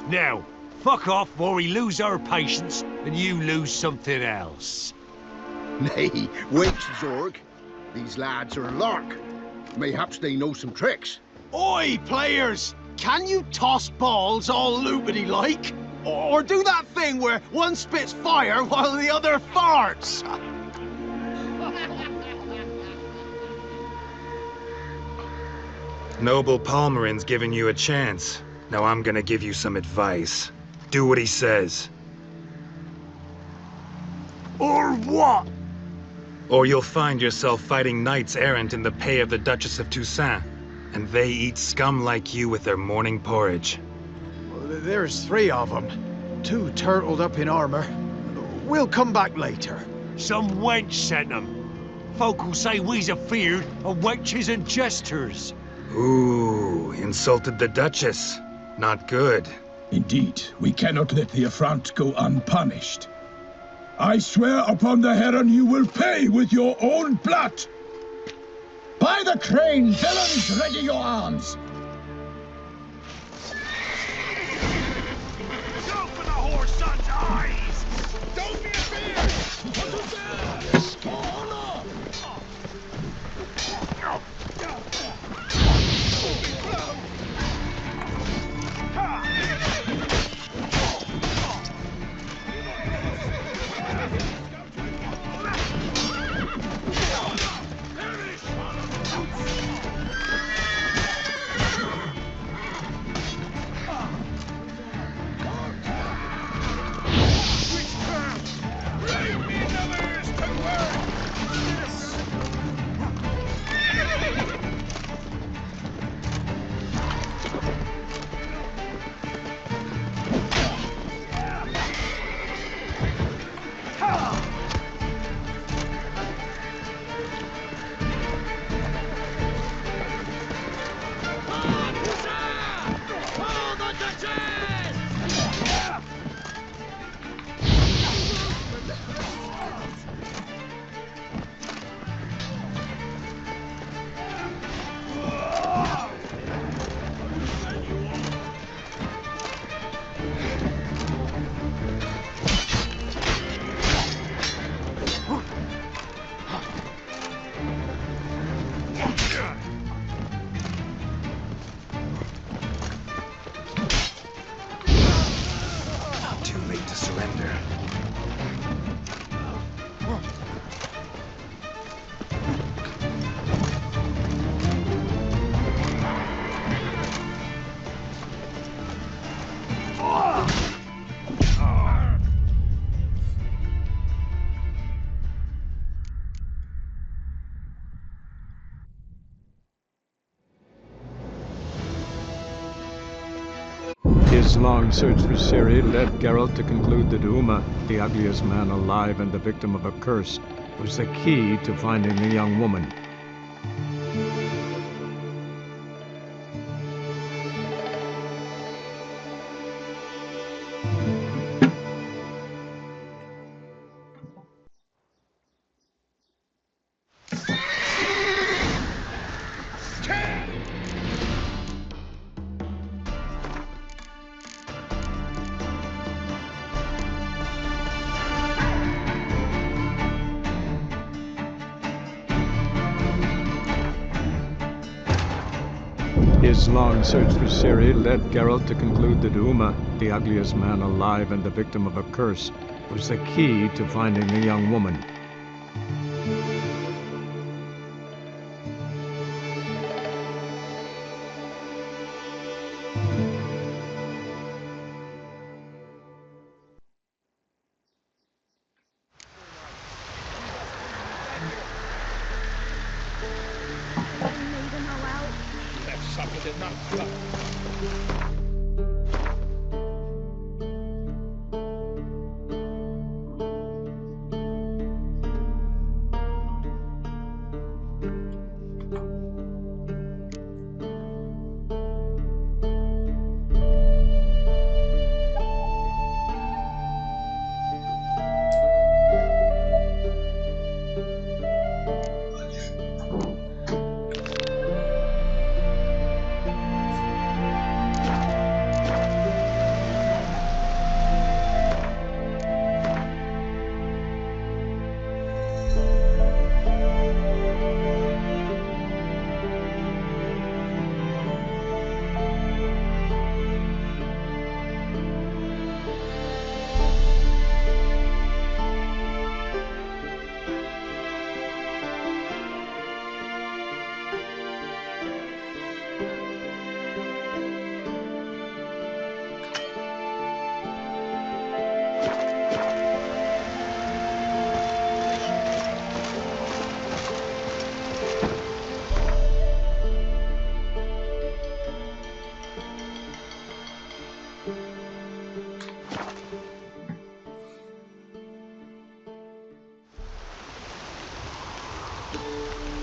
Now, fuck off before we lose our patience and you lose something else. Nay, wait, Zorg. These lads are a lark. Mayhaps they know some tricks. Oi, players! Can you toss balls all loopity-like? Or do that thing where one spits fire while the other farts? Noble Palmerin's giving you a chance. Now I'm gonna give you some advice. Do what he says. Or what? Or you'll find yourself fighting knights errant in the pay of the Duchess of Toussaint. And they eat scum like you with their morning porridge. There's 3 of them. 2 turtled up in armor. We'll come back later. Some wench sent them. Folk will say we's afeard of wenches and jesters. Ooh, insulted the Duchess. Not good. Indeed, we cannot let the affront go unpunished. I swear upon the heron you will pay with your own blood! By the crane, villains, ready your arms! His long search for Ciri led Geralt to conclude that Uma, the ugliest man alive and the victim of a curse, was the key to finding the young woman. His long search for Ciri led Geralt to conclude that Uma, the ugliest man alive and the victim of a curse, was the key to finding the young woman.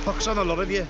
Pox on a lot of you.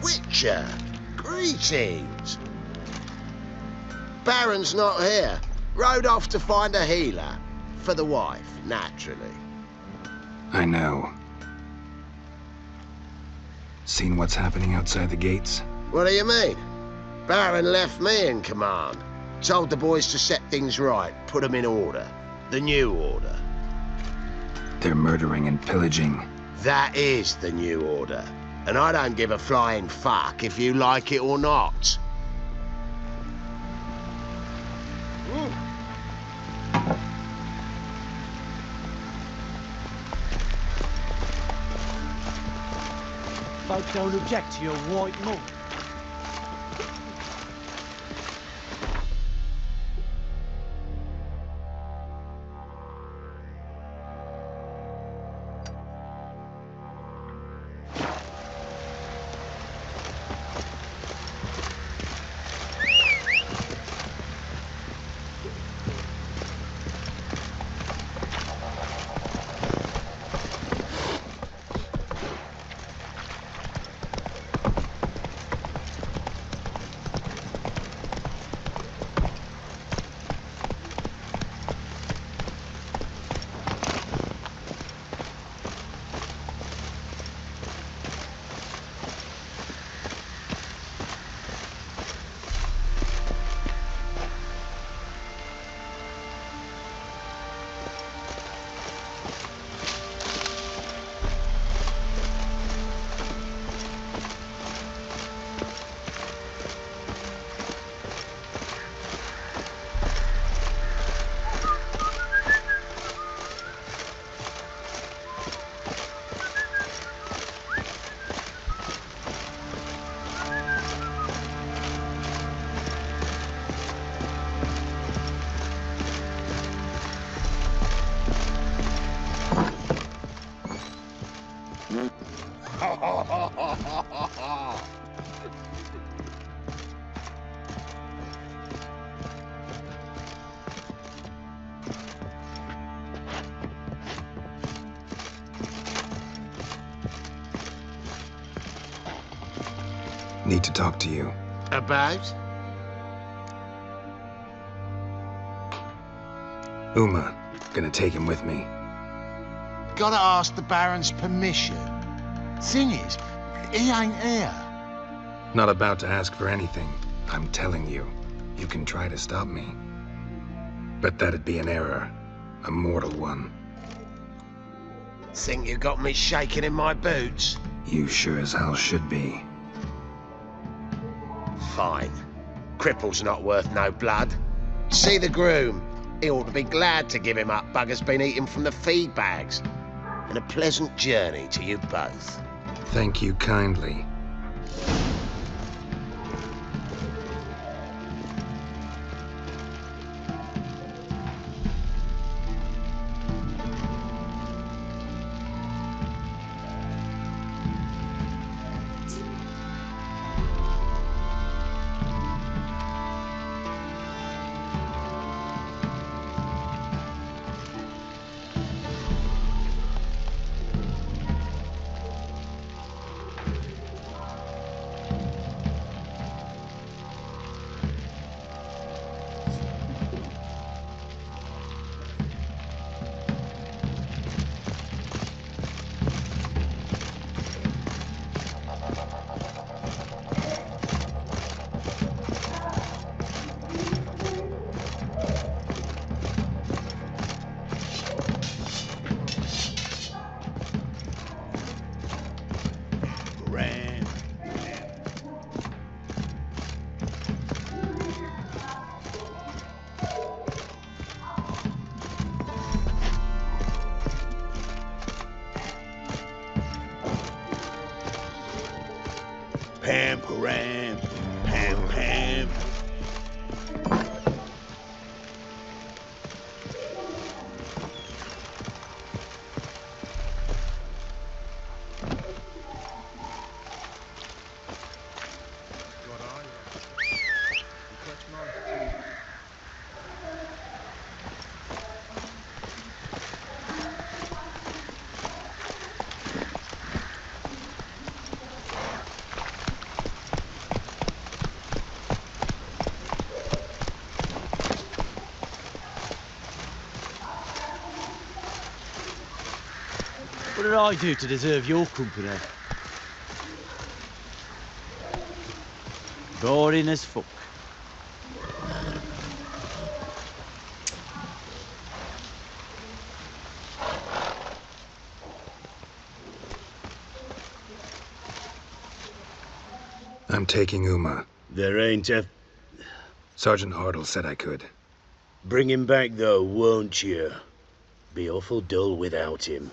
Witcher, greetings. Baron's not here. Rode off to find a healer. For the wife, naturally. I know. Seen what's happening outside the gates? What do you mean? Baron left me in command. Told the boys to set things right, put them in order. The new order. They're murdering and pillaging. That is the new order. And I don't give a flying fuck if you like it or not. Folk don't object to your white mug. need to talk to you. About? Uma. Gonna take him with me. Gotta ask the Baron's permission. Thing is, he ain't here. Not about to ask for anything. I'm telling you. You can try to stop me. But that'd be an error. A mortal one. Think you got me shaking in my boots? You sure as hell should be. Fine. Cripple's not worth no blood. See the groom. He ought to be glad to give him up. Bugger's been eating from the feed bags. And a pleasant journey to you both. Thank you kindly. Pam, param, pam, pam. What did I do to deserve your company? Boring as fuck. I'm taking Uma. There ain't a... Sergeant Hartle said I could. Bring him back, though, won't you? Be awful dull without him.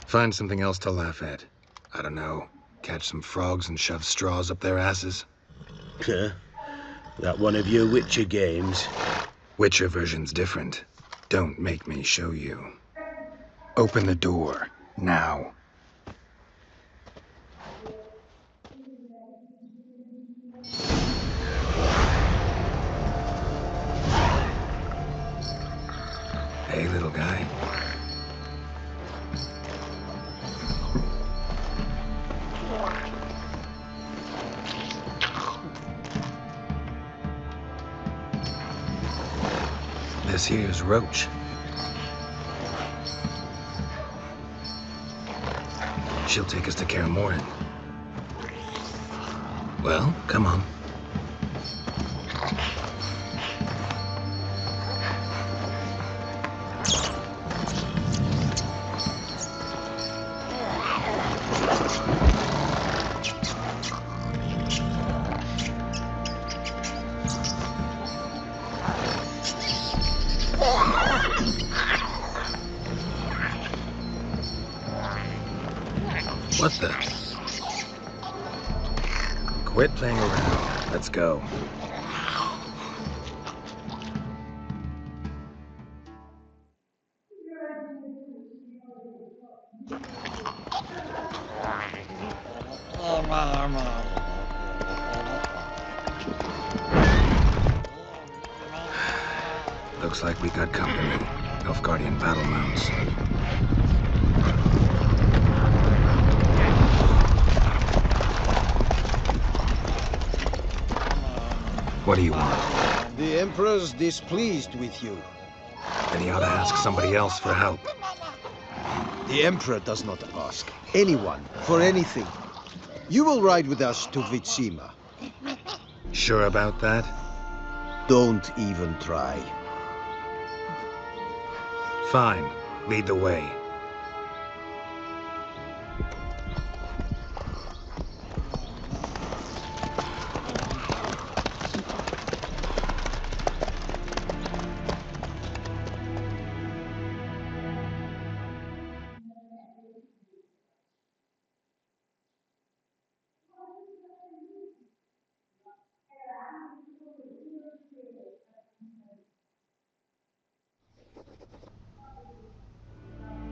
Find something else to laugh at. I don't know. Catch some frogs and shove straws up their asses. Huh? That one of your Witcher games? Witcher version's different. Don't make me show you. Open the door. Now. Hey, little guy. This here's Roach. She'll take us to Kaer Morhen. Well, come on. What the? Quit playing around. Let's go. Looks like we got company. Nilfgaardian battle mounts. What do you want? The Emperor's displeased with you. Then he ought to ask somebody else for help. The Emperor does not ask anyone for anything. You will ride with us to Vitsima. Sure about that? Don't even try. Fine. Lead the way.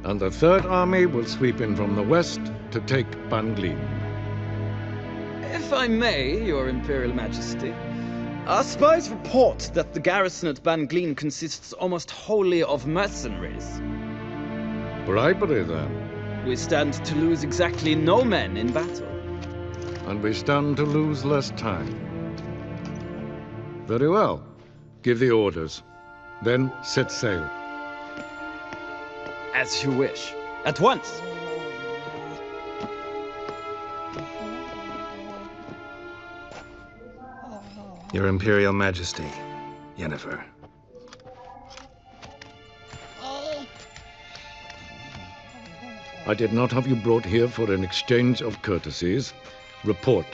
And the Third Army will sweep in from the west to take Banglin. If I may, Your Imperial Majesty, our spies report that the garrison at Banglin consists almost wholly of mercenaries. Bribery, then. We stand to lose exactly no men in battle. And we stand to lose less time. Very well. Give the orders. Then set sail. As you wish. At once! Your Imperial Majesty, Yennefer. I did not have you brought here for an exchange of courtesies. Report.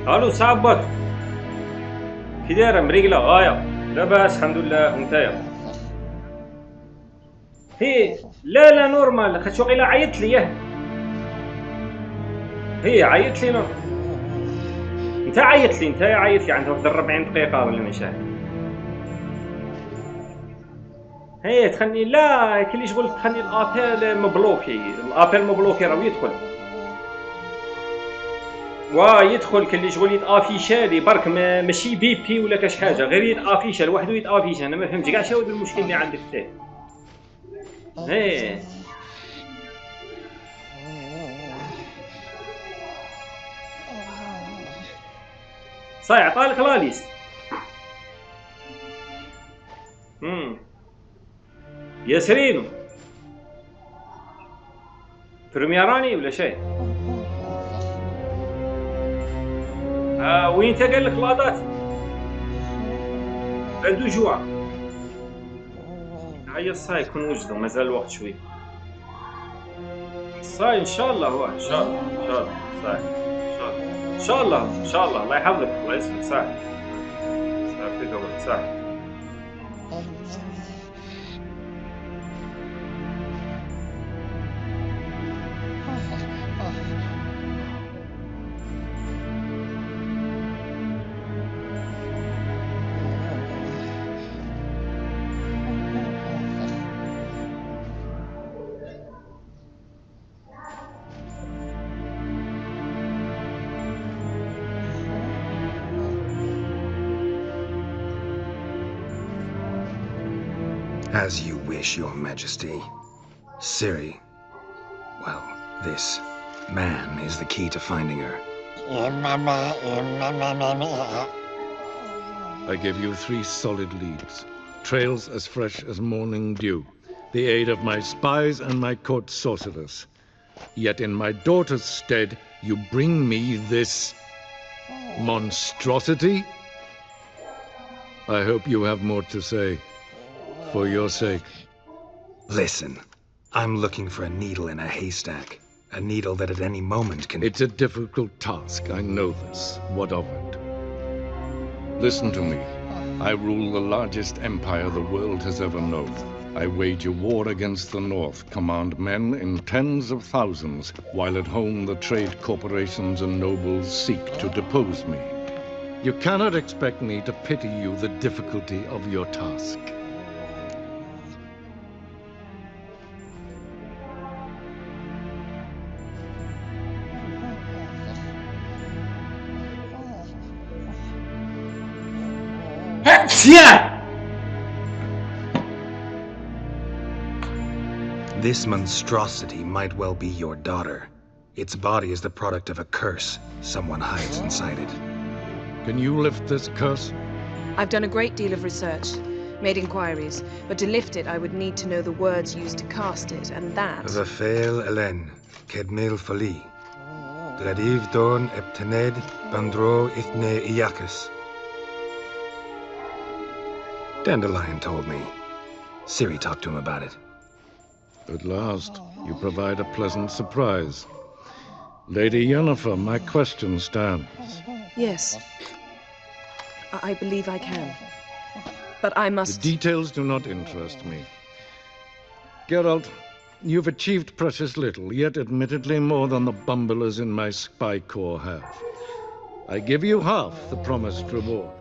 الو صعبك كي دايره مريقله غايه؟ لاباس الحمد لله. ونتايا؟ هي لا نورمال، خاطش وقيلا عيطت لي. هي عيطت لي انت عيطت لي عندها واحد 40 دقيقه ولا ماشي. هي تخلي لا كلي شغل تخلي الابيل مبلوكي راه يدخل يدخل كلي شغل يتافيشا لي برك ماشي بي ولا كاش حاجه، غير يتافيشا لوحدو يتافيشا. انا ما فهمتش كاع شنو المشكل اللي عندك انت. هي صاي عطالك لا ليست. ياسرين بريميراني ولا شيء؟ وين تا قال لك لاضات؟ 22 جوع. هيا صاي يكون وجدوا، مازال الوقت شوي. صاي ان شاء الله هو ان شاء الله صاي ان شاء الله الله يحفظك الله يسلمك. صاي فيك وقت صاي. As you wish, Your Majesty. Ciri, well, this man is the key to finding her. I give you 3 solid leads. Trails as fresh as morning dew. The aid of my spies and my court sorcerers. Yet in my daughter's stead, you bring me this monstrosity? I hope you have more to say. For your sake. Listen, I'm looking for a needle in a haystack. A needle that at any moment can... It's a difficult task, I know this. What of it? Listen to me. I rule the largest empire the world has ever known. I wage a war against the North, command men in tens of thousands, while at home the trade corporations and nobles seek to depose me. You cannot expect me to pity you the difficulty of your task. This monstrosity might well be your daughter. Its body is the product of a curse. Someone hides inside it. Can you lift this curse? I've done a great deal of research, made inquiries, but to lift it I would need to know the words used to cast it, and that... Vafel Elen, Kedmil Fali. Gladiv Dorn Eptened Bandro Ithne Iacus. Dandelion told me. Ciri talked to him about it. At last, you provide a pleasant surprise. Lady Yennefer, my question stands. Yes. I believe I can. But I must... The details do not interest me. Geralt, you've achieved precious little, yet admittedly more than the bumblers in my spy corps have. I give you half the promised reward.